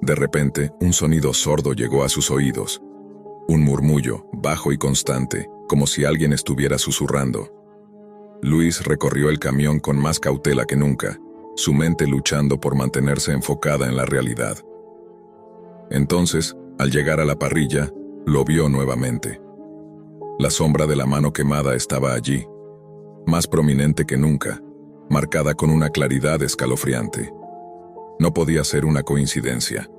De repente, un sonido sordo llegó a sus oídos. Un murmullo, bajo y constante, como si alguien estuviera susurrando. Luis recorrió el camión con más cautela que nunca, su mente luchando por mantenerse enfocada en la realidad. Entonces, al llegar a la parrilla, lo vio nuevamente. La sombra de la mano quemada estaba allí, más prominente que nunca, marcada con una claridad escalofriante. No podía ser una coincidencia.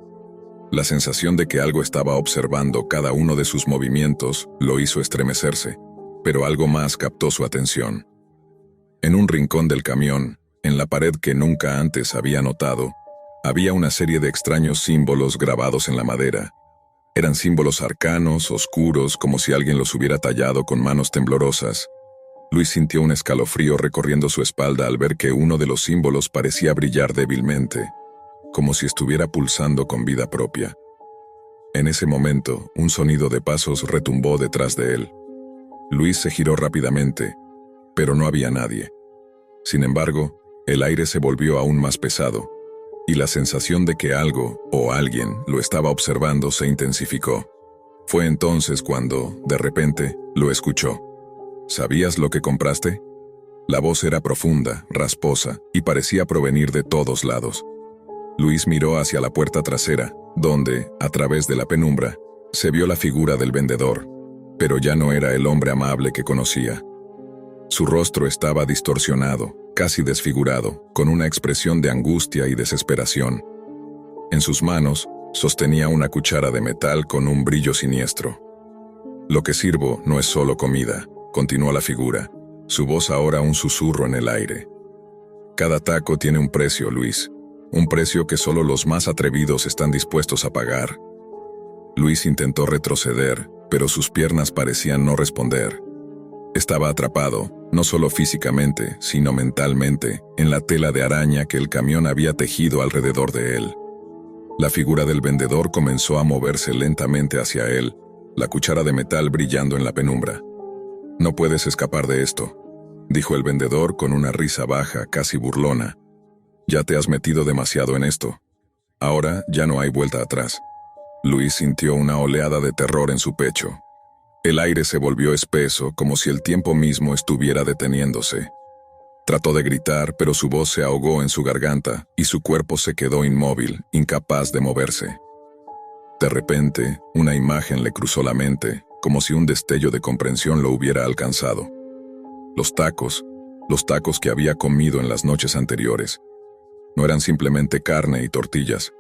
La sensación de que algo estaba observando cada uno de sus movimientos lo hizo estremecerse, pero algo más captó su atención. En un rincón del camión, en la pared que nunca antes había notado, había una serie de extraños símbolos grabados en la madera. Eran símbolos arcanos, oscuros, como si alguien los hubiera tallado con manos temblorosas. Luis sintió un escalofrío recorriendo su espalda al ver que uno de los símbolos parecía brillar débilmente, como si estuviera pulsando con vida propia. En ese momento, un sonido de pasos retumbó detrás de él. Luis se giró rápidamente, pero no había nadie. Sin embargo, el aire se volvió aún más pesado, y la sensación de que algo o alguien lo estaba observando se intensificó. Fue entonces cuando, de repente, lo escuchó. ¿Sabías lo que compraste? La voz era profunda, rasposa, y parecía provenir de todos lados. Luis miró hacia la puerta trasera, donde, a través de la penumbra, se vio la figura del vendedor, pero ya no era el hombre amable que conocía. Su rostro estaba distorsionado, casi desfigurado, con una expresión de angustia y desesperación. En sus manos, sostenía una cuchara de metal con un brillo siniestro. «Lo que sirvo no es solo comida», continuó la figura, su voz ahora un susurro en el aire. «Cada taco tiene un precio, Luis, un precio que solo los más atrevidos están dispuestos a pagar». Luis intentó retroceder, pero sus piernas parecían no responder. Estaba atrapado, no solo físicamente, sino mentalmente, en la tela de araña que el camión había tejido alrededor de él. La figura del vendedor comenzó a moverse lentamente hacia él, la cuchara de metal brillando en la penumbra. «No puedes escapar de esto», dijo el vendedor con una risa baja, casi burlona. «Ya te has metido demasiado en esto. Ahora ya no hay vuelta atrás». Luis sintió una oleada de terror en su pecho. El aire se volvió espeso, como si el tiempo mismo estuviera deteniéndose. Trató de gritar, pero su voz se ahogó en su garganta y su cuerpo se quedó inmóvil, incapaz de moverse. De repente, una imagen le cruzó la mente, como si un destello de comprensión lo hubiera alcanzado. Los tacos que había comido en las noches anteriores, no eran simplemente carne y tortillas.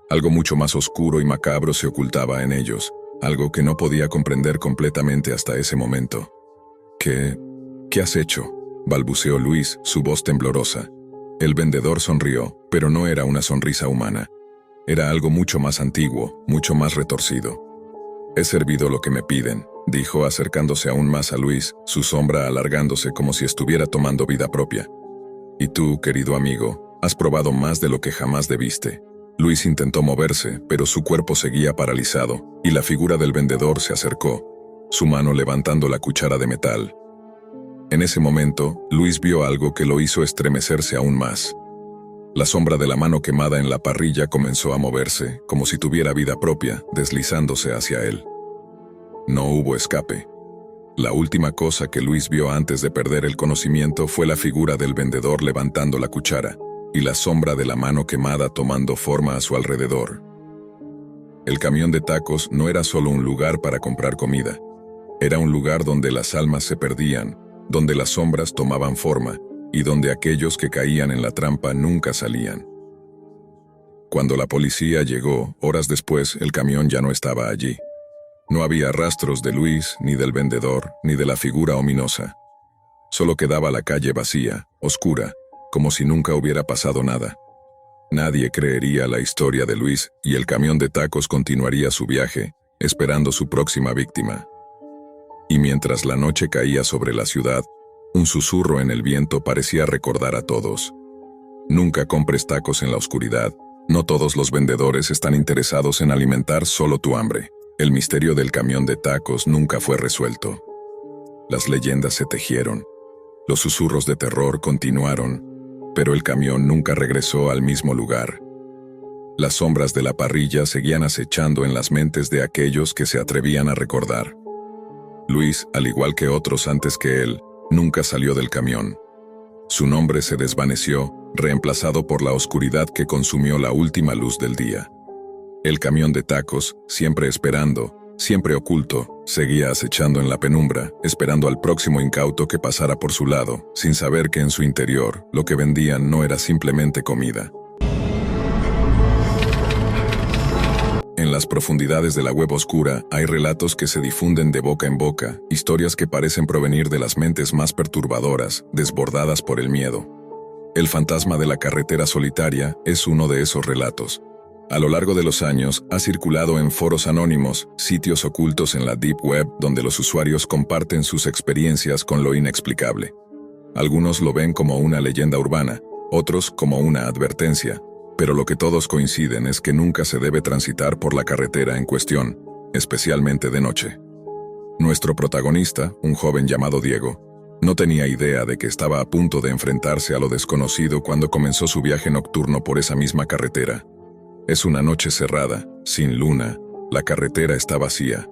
Algo mucho más oscuro y macabro se ocultaba en ellos, algo que no podía comprender completamente hasta ese momento. ¿Qué has hecho?», balbuceó Luis, su voz temblorosa. El vendedor sonrió, pero no era una sonrisa humana. Era algo mucho más antiguo, mucho más retorcido. «He servido lo que me piden», dijo acercándose aún más a Luis, su sombra alargándose como si estuviera tomando vida propia. «Y tú, querido amigo, has probado más de lo que jamás debiste». Luis intentó moverse, pero su cuerpo seguía paralizado, y la figura del vendedor se acercó, su mano levantando la cuchara de metal. En ese momento, Luis vio algo que lo hizo estremecerse aún más. La sombra de la mano quemada en la parrilla comenzó a moverse, como si tuviera vida propia, deslizándose hacia él. No hubo escape. La última cosa que Luis vio antes de perder el conocimiento fue la figura del vendedor levantando la cuchara, y la sombra de la mano quemada tomando forma a su alrededor. El camión de tacos no era solo un lugar para comprar comida. Era un lugar donde las almas se perdían, donde las sombras tomaban forma, y donde aquellos que caían en la trampa nunca salían. Cuando la policía llegó, horas después, el camión ya no estaba allí. No había rastros de Luis, ni del vendedor, ni de la figura ominosa. Solo quedaba la calle vacía, oscura, como si nunca hubiera pasado nada. Nadie creería la historia de Luis y el camión de tacos continuaría su viaje, esperando su próxima víctima. Y mientras la noche caía sobre la ciudad, un susurro en el viento parecía recordar a todos: nunca compres tacos en la oscuridad. No todos los vendedores están interesados en alimentar solo tu hambre. El misterio del camión de tacos nunca fue resuelto. Las leyendas se tejieron. Los susurros de terror continuaron, pero el camión nunca regresó al mismo lugar. Las sombras de la parrilla seguían acechando en las mentes de aquellos que se atrevían a recordar. Luis, al igual que otros antes que él, nunca salió del camión. Su nombre se desvaneció, reemplazado por la oscuridad que consumió la última luz del día. El camión de tacos, siempre esperando, siempre oculto, seguía acechando en la penumbra, esperando al próximo incauto que pasara por su lado, sin saber que en su interior lo que vendían no era simplemente comida. En las profundidades de la web oscura hay relatos que se difunden de boca en boca, historias que parecen provenir de las mentes más perturbadoras, desbordadas por el miedo. El fantasma de la carretera solitaria es uno de esos relatos. A lo largo de los años, ha circulado en foros anónimos, sitios ocultos en la Deep Web donde los usuarios comparten sus experiencias con lo inexplicable. Algunos lo ven como una leyenda urbana, otros como una advertencia, pero lo que todos coinciden es que nunca se debe transitar por la carretera en cuestión, especialmente de noche. Nuestro protagonista, un joven llamado Diego, no tenía idea de que estaba a punto de enfrentarse a lo desconocido cuando comenzó su viaje nocturno por esa misma carretera. Es una noche cerrada, sin luna, la carretera está vacía.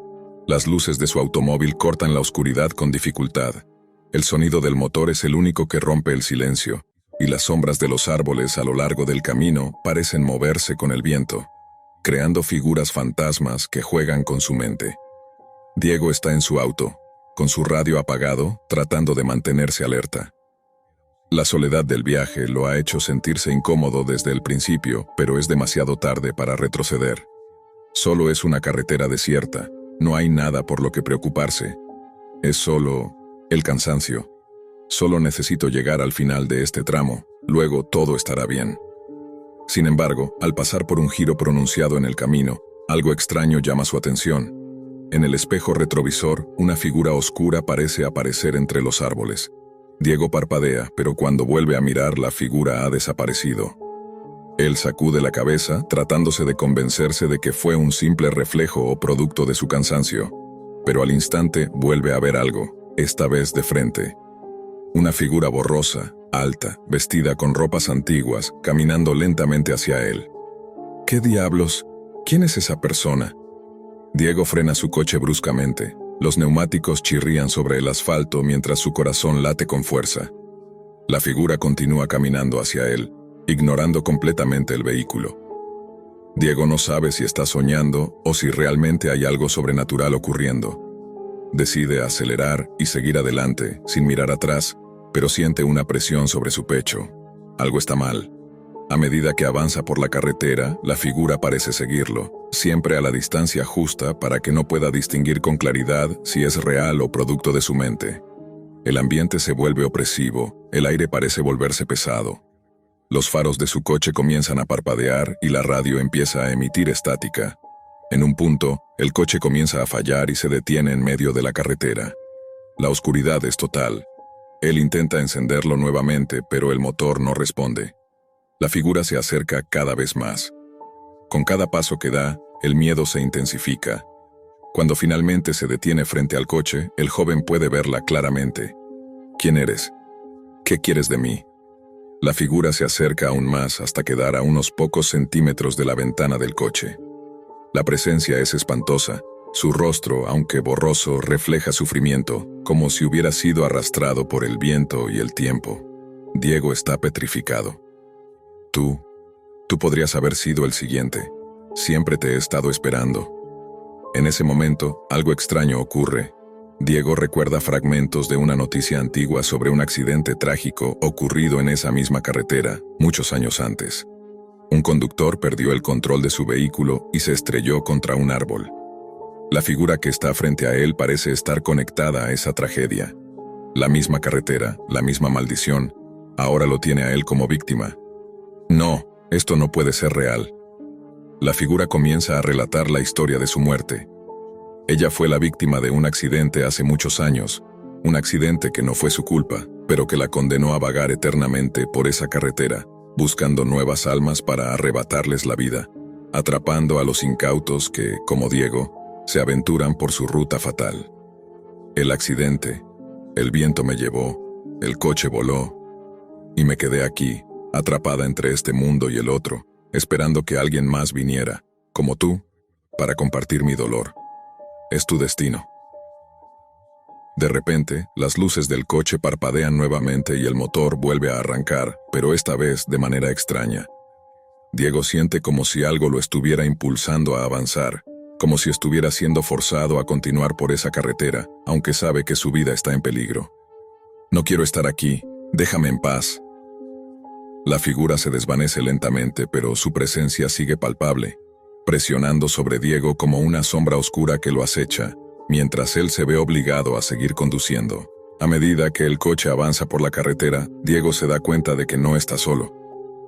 Las luces de su automóvil cortan la oscuridad con dificultad. El sonido del motor es el único que rompe el silencio, y las sombras de los árboles a lo largo del camino parecen moverse con el viento, creando figuras fantasmas que juegan con su mente. Diego está en su auto, con su radio apagado, tratando de mantenerse alerta. La soledad del viaje lo ha hecho sentirse incómodo desde el principio, pero es demasiado tarde para retroceder. Solo es una carretera desierta, no hay nada por lo que preocuparse. Es solo el cansancio. Solo necesito llegar al final de este tramo, luego todo estará bien. Sin embargo, al pasar por un giro pronunciado en el camino, algo extraño llama su atención. En el espejo retrovisor, una figura oscura parece aparecer entre los árboles. Diego parpadea, pero cuando vuelve a mirar, la figura ha desaparecido. Él sacude la cabeza, tratándose de convencerse de que fue un simple reflejo o producto de su cansancio. Pero al instante vuelve a ver algo, esta vez de frente. Una figura borrosa, alta, vestida con ropas antiguas, caminando lentamente hacia él. ¿Qué diablos? ¿Quién es esa persona? Diego frena su coche bruscamente. Los neumáticos chirrían sobre el asfalto mientras su corazón late con fuerza. La figura continúa caminando hacia él, ignorando completamente el vehículo. Diego no sabe si está soñando o si realmente hay algo sobrenatural ocurriendo. Decide acelerar y seguir adelante, sin mirar atrás, pero siente una presión sobre su pecho. Algo está mal. A medida que avanza por la carretera, la figura parece seguirlo, siempre a la distancia justa para que no pueda distinguir con claridad si es real o producto de su mente. El ambiente se vuelve opresivo, el aire parece volverse pesado. Los faros de su coche comienzan a parpadear y la radio empieza a emitir estática. En un punto, el coche comienza a fallar y se detiene en medio de la carretera. La oscuridad es total. Él intenta encenderlo nuevamente, pero el motor no responde. La figura se acerca cada vez más. Con cada paso que da, el miedo se intensifica. Cuando finalmente se detiene frente al coche, el joven puede verla claramente. ¿Quién eres? ¿Qué quieres de mí? La figura se acerca aún más hasta quedar a unos pocos centímetros de la ventana del coche. La presencia es espantosa. Su rostro, aunque borroso, refleja sufrimiento, como si hubiera sido arrastrado por el viento y el tiempo. Diego está petrificado. Tú podrías haber sido el siguiente. Siempre te he estado esperando. En ese momento, algo extraño ocurre. Diego recuerda fragmentos de una noticia antigua sobre un accidente trágico ocurrido en esa misma carretera, muchos años antes. Un conductor perdió el control de su vehículo y se estrelló contra un árbol. La figura que está frente a él parece estar conectada a esa tragedia. La misma carretera, la misma maldición, ahora lo tiene a él como víctima. No, Esto no puede ser real. La figura comienza a relatar la historia de su muerte. Ella fue la víctima de un accidente hace muchos años, un accidente que no fue su culpa, pero que la condenó a vagar eternamente por esa carretera, buscando nuevas almas para arrebatarles la vida, atrapando a los incautos que, como Diego, se aventuran por su ruta fatal. El accidente, el viento me llevó, el coche voló, y me quedé aquí, atrapada entre este mundo y el otro, esperando que alguien más viniera, como tú, para compartir mi dolor. Es tu destino. De repente, las luces del coche parpadean nuevamente y el motor vuelve a arrancar, pero esta vez de manera extraña. Diego siente como si algo lo estuviera impulsando a avanzar, como si estuviera siendo forzado a continuar por esa carretera, aunque sabe que su vida está en peligro. No quiero estar aquí, déjame en paz. La figura se desvanece lentamente, pero su presencia sigue palpable, presionando sobre Diego como una sombra oscura que lo acecha, mientras él se ve obligado a seguir conduciendo. A medida que el coche avanza por la carretera, Diego se da cuenta de que no está solo.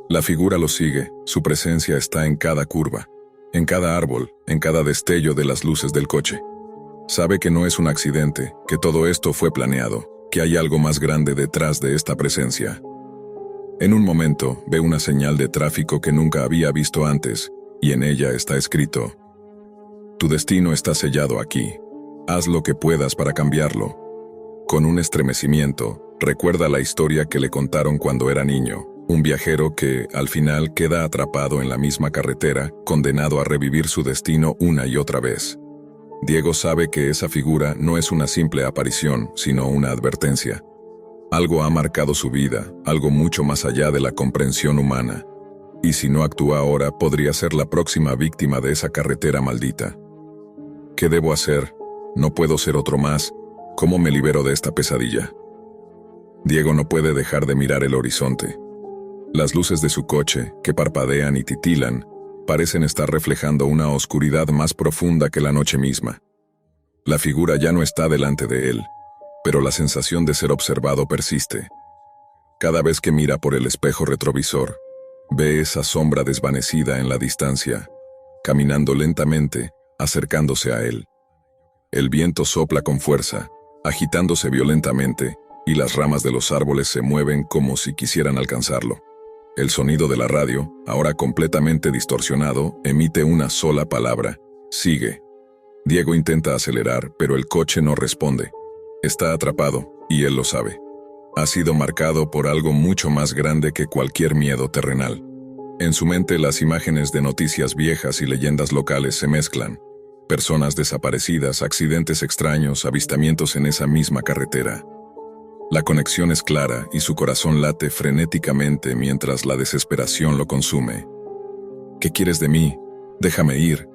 La figura lo sigue, su presencia está en cada curva, en cada árbol, en cada destello de las luces del coche. Sabe que no es un accidente, que todo esto fue planeado, que hay algo más grande detrás de esta presencia. En un momento, ve una señal de tráfico que nunca había visto antes, y en ella está escrito: tu destino está sellado aquí. Haz lo que puedas para cambiarlo. Con un estremecimiento, recuerda la historia que le contaron cuando era niño, un viajero que, al final, queda atrapado en la misma carretera, condenado a revivir su destino una y otra vez. Diego sabe que esa figura no es una simple aparición, sino una advertencia. Algo ha marcado su vida, algo mucho más allá de la comprensión humana. Y si no actúa ahora, podría ser la próxima víctima de esa carretera maldita. ¿Qué debo hacer? No puedo ser otro más. ¿Cómo me libero de esta pesadilla? Diego no puede dejar de mirar el horizonte. Las luces de su coche, que parpadean y titilan, parecen estar reflejando una oscuridad más profunda que la noche misma. La figura ya no está delante de él, pero la sensación de ser observado persiste. Cada vez que mira por el espejo retrovisor, ve esa sombra desvanecida en la distancia, caminando lentamente, acercándose a él. El viento sopla con fuerza, agitándose violentamente, y las ramas de los árboles se mueven como si quisieran alcanzarlo. El sonido de la radio, ahora completamente distorsionado, emite una sola palabra: sigue. Diego intenta acelerar, pero el coche no responde. Está atrapado, y él lo sabe. Ha sido marcado por algo mucho más grande que cualquier miedo terrenal. En su mente las imágenes de noticias viejas y leyendas locales se mezclan. Personas desaparecidas, accidentes extraños, avistamientos en esa misma carretera. La conexión es clara y su corazón late frenéticamente mientras la desesperación lo consume. ¿Qué quieres de mí? Déjame ir.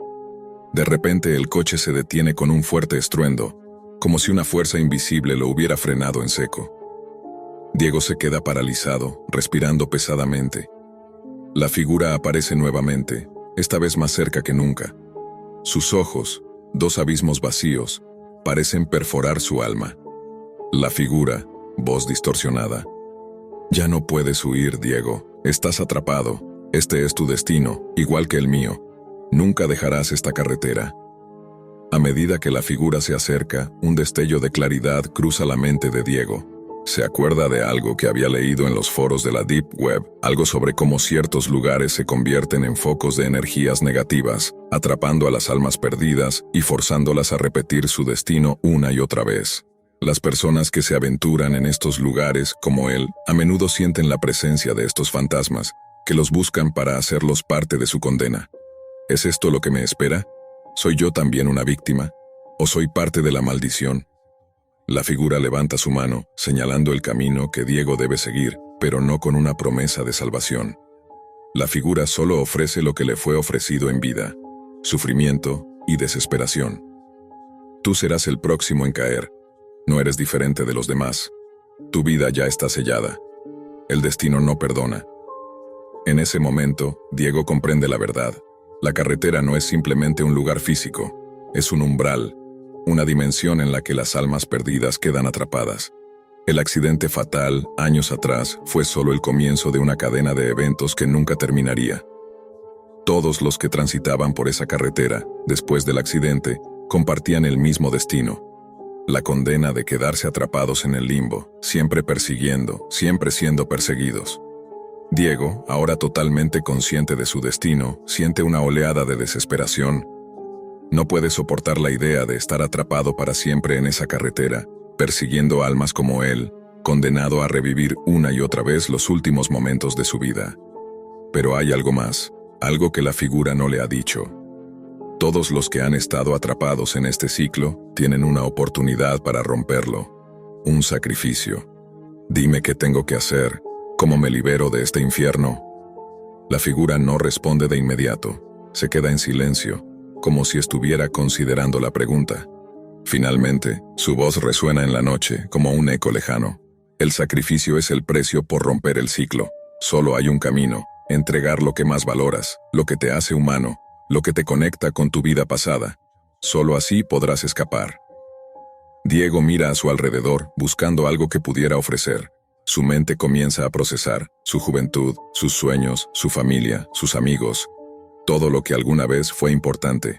De repente el coche se detiene con un fuerte estruendo, como si una fuerza invisible lo hubiera frenado en seco. Diego se queda paralizado, respirando pesadamente. La figura aparece nuevamente, esta vez más cerca que nunca. Sus ojos, dos abismos vacíos, parecen perforar su alma. La figura, voz distorsionada: ya no puedes huir, Diego, estás atrapado, este es tu destino, igual que el mío. Nunca dejarás esta carretera. A medida que la figura se acerca, un destello de claridad cruza la mente de Diego. Se acuerda de algo que había leído en los foros de la Deep Web, algo sobre cómo ciertos lugares se convierten en focos de energías negativas, atrapando a las almas perdidas y forzándolas a repetir su destino una y otra vez. Las personas que se aventuran en estos lugares, como él, a menudo sienten la presencia de estos fantasmas, que los buscan para hacerlos parte de su condena. ¿Es esto lo que me espera? ¿Soy yo también una víctima? ¿O soy parte de la maldición? La figura levanta su mano, señalando el camino que Diego debe seguir, pero no con una promesa de salvación. La figura solo ofrece lo que le fue ofrecido en vida: sufrimiento y desesperación. Tú serás el próximo en caer. No eres diferente de los demás. Tu vida ya está sellada. El destino no perdona. En ese momento, Diego comprende la verdad. La carretera no es simplemente un lugar físico, es un umbral, una dimensión en la que las almas perdidas quedan atrapadas. El accidente fatal, años atrás, fue solo el comienzo de una cadena de eventos que nunca terminaría. Todos los que transitaban por esa carretera, después del accidente, compartían el mismo destino: la condena de quedarse atrapados en el limbo, siempre persiguiendo, siempre siendo perseguidos. Diego, ahora totalmente consciente de su destino, siente una oleada de desesperación. No puede soportar la idea de estar atrapado para siempre en esa carretera, persiguiendo almas como él, condenado a revivir una y otra vez los últimos momentos de su vida. Pero hay algo más, algo que la figura no le ha dicho. Todos los que han estado atrapados en este ciclo tienen una oportunidad para romperlo, un sacrificio. Dime qué tengo que hacer, cómo me libero de este infierno. La figura no responde de inmediato, se queda en silencio, como si estuviera considerando la pregunta. Finalmente, su voz resuena en la noche como un eco lejano. El sacrificio es el precio por romper el ciclo. Solo hay un camino: entregar lo que más valoras, lo que te hace humano, lo que te conecta con tu vida pasada. Solo así podrás escapar. Diego mira a su alrededor, buscando algo que pudiera ofrecer. Su mente comienza a procesar su juventud, sus sueños, su familia, sus amigos, todo lo que alguna vez fue importante.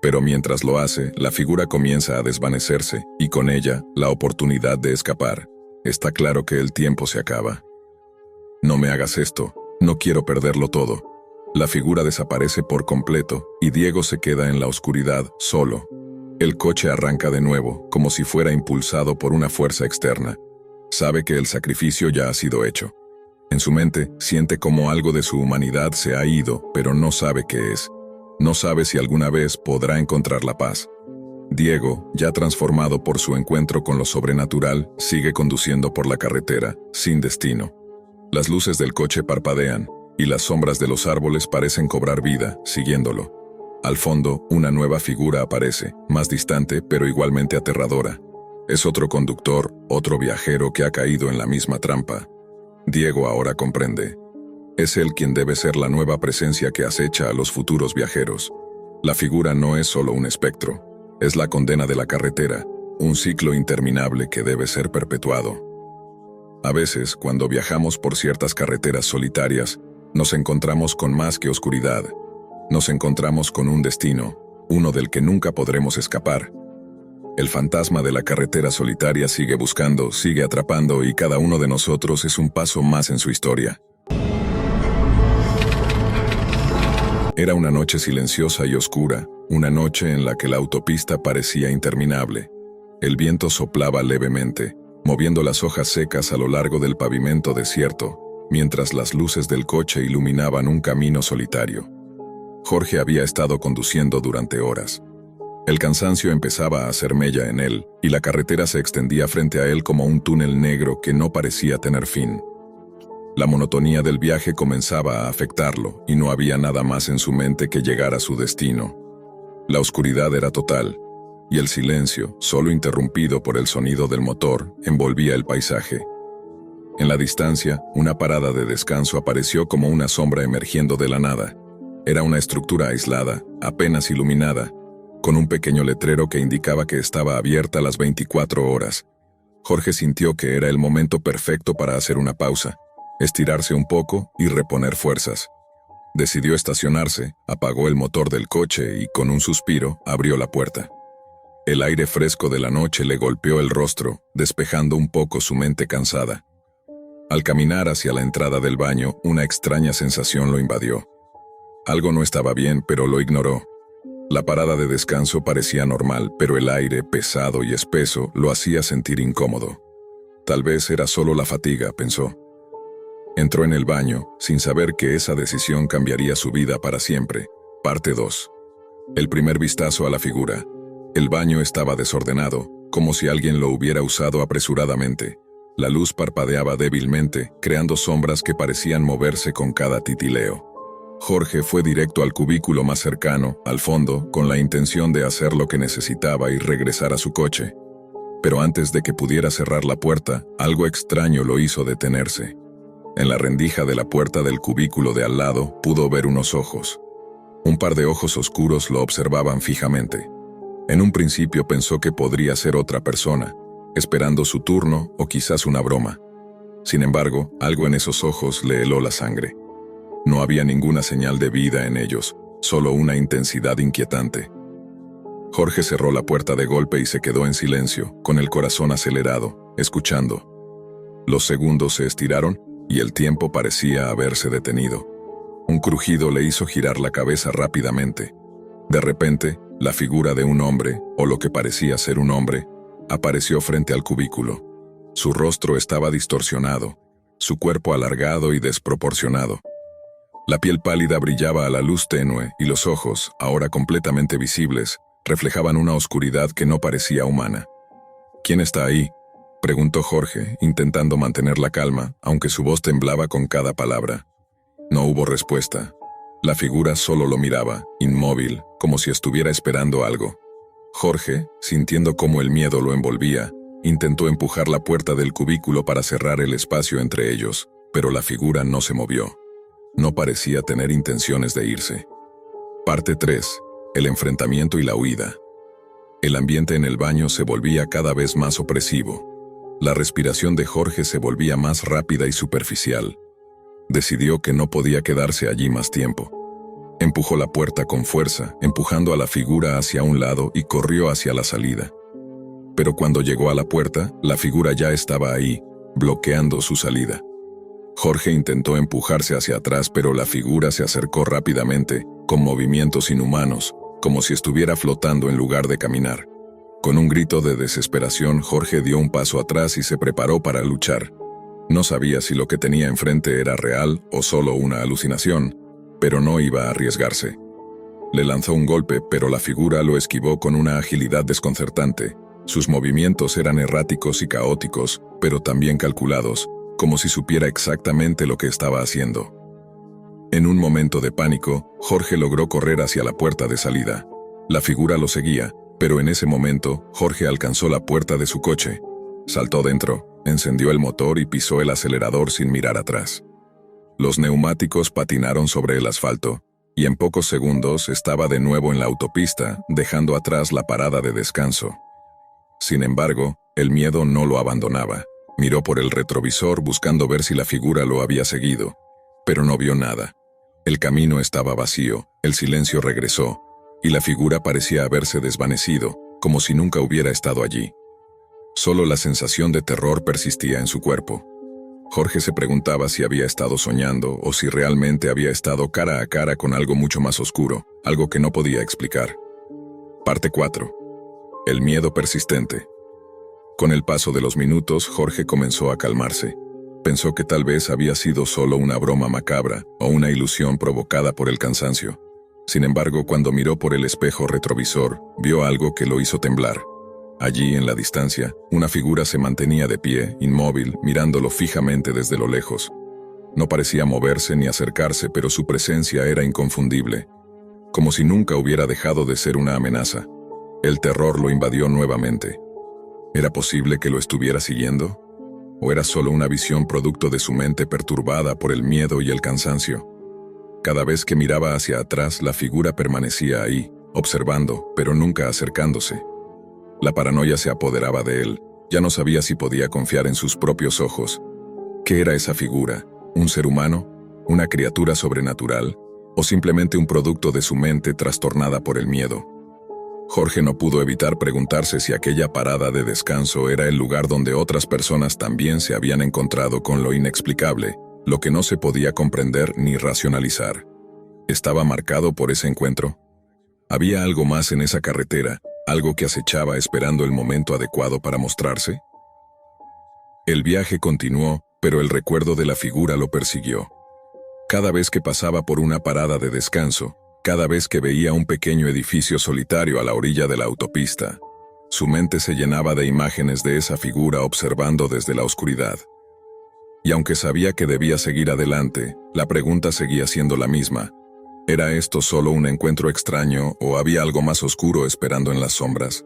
Pero mientras lo hace, la figura comienza a desvanecerse, y con ella, la oportunidad de escapar. Está claro que el tiempo se acaba. No me hagas esto, no quiero perderlo todo. La figura desaparece por completo, y Diego se queda en la oscuridad, solo. El coche arranca de nuevo, como si fuera impulsado por una fuerza externa. Sabe que el sacrificio ya ha sido hecho. En su mente, siente como algo de su humanidad se ha ido, pero no sabe qué es. No sabe si alguna vez podrá encontrar la paz. Diego, ya transformado por su encuentro con lo sobrenatural, sigue conduciendo por la carretera, sin destino. Las luces del coche parpadean, y las sombras de los árboles parecen cobrar vida, siguiéndolo. Al fondo, una nueva figura aparece, más distante pero igualmente aterradora. Es otro conductor, otro viajero que ha caído en la misma trampa. Diego ahora comprende. Es él quien debe ser la nueva presencia que acecha a los futuros viajeros. La figura no es solo un espectro, es la condena de la carretera, un ciclo interminable que debe ser perpetuado. A veces, cuando viajamos por ciertas carreteras solitarias, nos encontramos con más que oscuridad. Nos encontramos con un destino, uno del que nunca podremos escapar. El fantasma de la carretera solitaria sigue buscando, sigue atrapando, y cada uno de nosotros es un paso más en su historia. Era una noche silenciosa y oscura, una noche en la que la autopista parecía interminable. El viento soplaba levemente, moviendo las hojas secas a lo largo del pavimento desierto, mientras las luces del coche iluminaban un camino solitario. Jorge había estado conduciendo durante horas. El cansancio empezaba a hacer mella en él, y la carretera se extendía frente a él como un túnel negro que no parecía tener fin. La monotonía del viaje comenzaba a afectarlo, y no había nada más en su mente que llegar a su destino. La oscuridad era total, y el silencio, solo interrumpido por el sonido del motor, envolvía el paisaje. En la distancia, una parada de descanso apareció como una sombra emergiendo de la nada. Era una estructura aislada, apenas iluminada, con un pequeño letrero que indicaba que estaba abierta las 24 horas. Jorge sintió que era el momento perfecto para hacer una pausa, estirarse un poco y reponer fuerzas. Decidió estacionarse, apagó el motor del coche y, con un suspiro, abrió la puerta. El aire fresco de la noche le golpeó el rostro, despejando un poco su mente cansada. Al caminar hacia la entrada del baño, una extraña sensación lo invadió. Algo no estaba bien, pero lo ignoró. La parada de descanso parecía normal, pero el aire, pesado y espeso, lo hacía sentir incómodo. Tal vez era solo la fatiga, pensó. Entró en el baño, sin saber que esa decisión cambiaría su vida para siempre. Parte 2. El primer vistazo a la figura. El baño estaba desordenado, como si alguien lo hubiera usado apresuradamente. La luz parpadeaba débilmente, creando sombras que parecían moverse con cada titileo. Jorge fue directo al cubículo más cercano, al fondo, con la intención de hacer lo que necesitaba y regresar a su coche. Pero antes de que pudiera cerrar la puerta, algo extraño lo hizo detenerse. En la rendija de la puerta del cubículo de al lado, pudo ver unos ojos. Un par de ojos oscuros lo observaban fijamente. En un principio pensó que podría ser otra persona, esperando su turno o quizás una broma. Sin embargo, algo en esos ojos le heló la sangre. No había ninguna señal de vida en ellos, solo una intensidad inquietante. Jorge cerró la puerta de golpe y se quedó en silencio, con el corazón acelerado, escuchando. Los segundos se estiraron y el tiempo parecía haberse detenido. Un crujido le hizo girar la cabeza rápidamente. De repente, la figura de un hombre, o lo que parecía ser un hombre, apareció frente al cubículo. Su rostro estaba distorsionado, su cuerpo alargado y desproporcionado. La piel pálida brillaba a la luz tenue y los ojos, ahora completamente visibles, reflejaban una oscuridad que no parecía humana. «¿Quién está ahí?», preguntó Jorge, intentando mantener la calma, aunque su voz temblaba con cada palabra. No hubo respuesta. La figura solo lo miraba, inmóvil, como si estuviera esperando algo. Jorge, sintiendo cómo el miedo lo envolvía, intentó empujar la puerta del cubículo para cerrar el espacio entre ellos, pero la figura no se movió. No parecía tener intenciones de irse. Parte 3. El enfrentamiento y la huida. El ambiente en el baño se volvía cada vez más opresivo. La respiración de Jorge se volvía más rápida y superficial. Decidió que no podía quedarse allí más tiempo. Empujó la puerta con fuerza, empujando a la figura hacia un lado y corrió hacia la salida. Pero cuando llegó a la puerta, la figura ya estaba ahí, bloqueando su salida. Jorge intentó empujarse hacia atrás, pero la figura se acercó rápidamente, con movimientos inhumanos, como si estuviera flotando en lugar de caminar. Con un grito de desesperación, Jorge dio un paso atrás y se preparó para luchar. No sabía si lo que tenía enfrente era real o solo una alucinación, pero no iba a arriesgarse. Le lanzó un golpe, pero la figura lo esquivó con una agilidad desconcertante. Sus movimientos eran erráticos y caóticos, pero también calculados, como si supiera exactamente lo que estaba haciendo. En un momento de pánico, Jorge logró correr hacia la puerta de salida. La figura lo seguía, pero en ese momento, Jorge alcanzó la puerta de su coche. Saltó dentro, encendió el motor y pisó el acelerador sin mirar atrás. Los neumáticos patinaron sobre el asfalto, y en pocos segundos estaba de nuevo en la autopista, dejando atrás la parada de descanso. Sin embargo, el miedo no lo abandonaba. Miró por el retrovisor buscando ver si la figura lo había seguido, pero no vio nada. El camino estaba vacío, el silencio regresó, y la figura parecía haberse desvanecido, como si nunca hubiera estado allí. Solo la sensación de terror persistía en su cuerpo. Jorge se preguntaba si había estado soñando o si realmente había estado cara a cara con algo mucho más oscuro, algo que no podía explicar. Parte 4. El miedo persistente. Con el paso de los minutos, Jorge comenzó a calmarse. Pensó que tal vez había sido solo una broma macabra o una ilusión provocada por el cansancio. Sin embargo, cuando miró por el espejo retrovisor, vio algo que lo hizo temblar. Allí, en la distancia, una figura se mantenía de pie, inmóvil, mirándolo fijamente desde lo lejos. No parecía moverse ni acercarse, pero su presencia era inconfundible, como si nunca hubiera dejado de ser una amenaza. El terror lo invadió nuevamente. ¿Era posible que lo estuviera siguiendo? ¿O era solo una visión producto de su mente perturbada por el miedo y el cansancio? Cada vez que miraba hacia atrás, la figura permanecía ahí, observando, pero nunca acercándose. La paranoia se apoderaba de él. Ya no sabía si podía confiar en sus propios ojos. ¿Qué era esa figura? ¿Un ser humano? ¿Una criatura sobrenatural? ¿O simplemente un producto de su mente trastornada por el miedo? Jorge no pudo evitar preguntarse si aquella parada de descanso era el lugar donde otras personas también se habían encontrado con lo inexplicable, lo que no se podía comprender ni racionalizar. ¿Estaba marcado por ese encuentro? ¿Había algo más en esa carretera, algo que acechaba esperando el momento adecuado para mostrarse? El viaje continuó, pero el recuerdo de la figura lo persiguió. Cada vez que pasaba por una parada de descanso, cada vez que veía un pequeño edificio solitario a la orilla de la autopista, su mente se llenaba de imágenes de esa figura observando desde la oscuridad. Y aunque sabía que debía seguir adelante, la pregunta seguía siendo la misma. ¿Era esto solo un encuentro extraño o había algo más oscuro esperando en las sombras?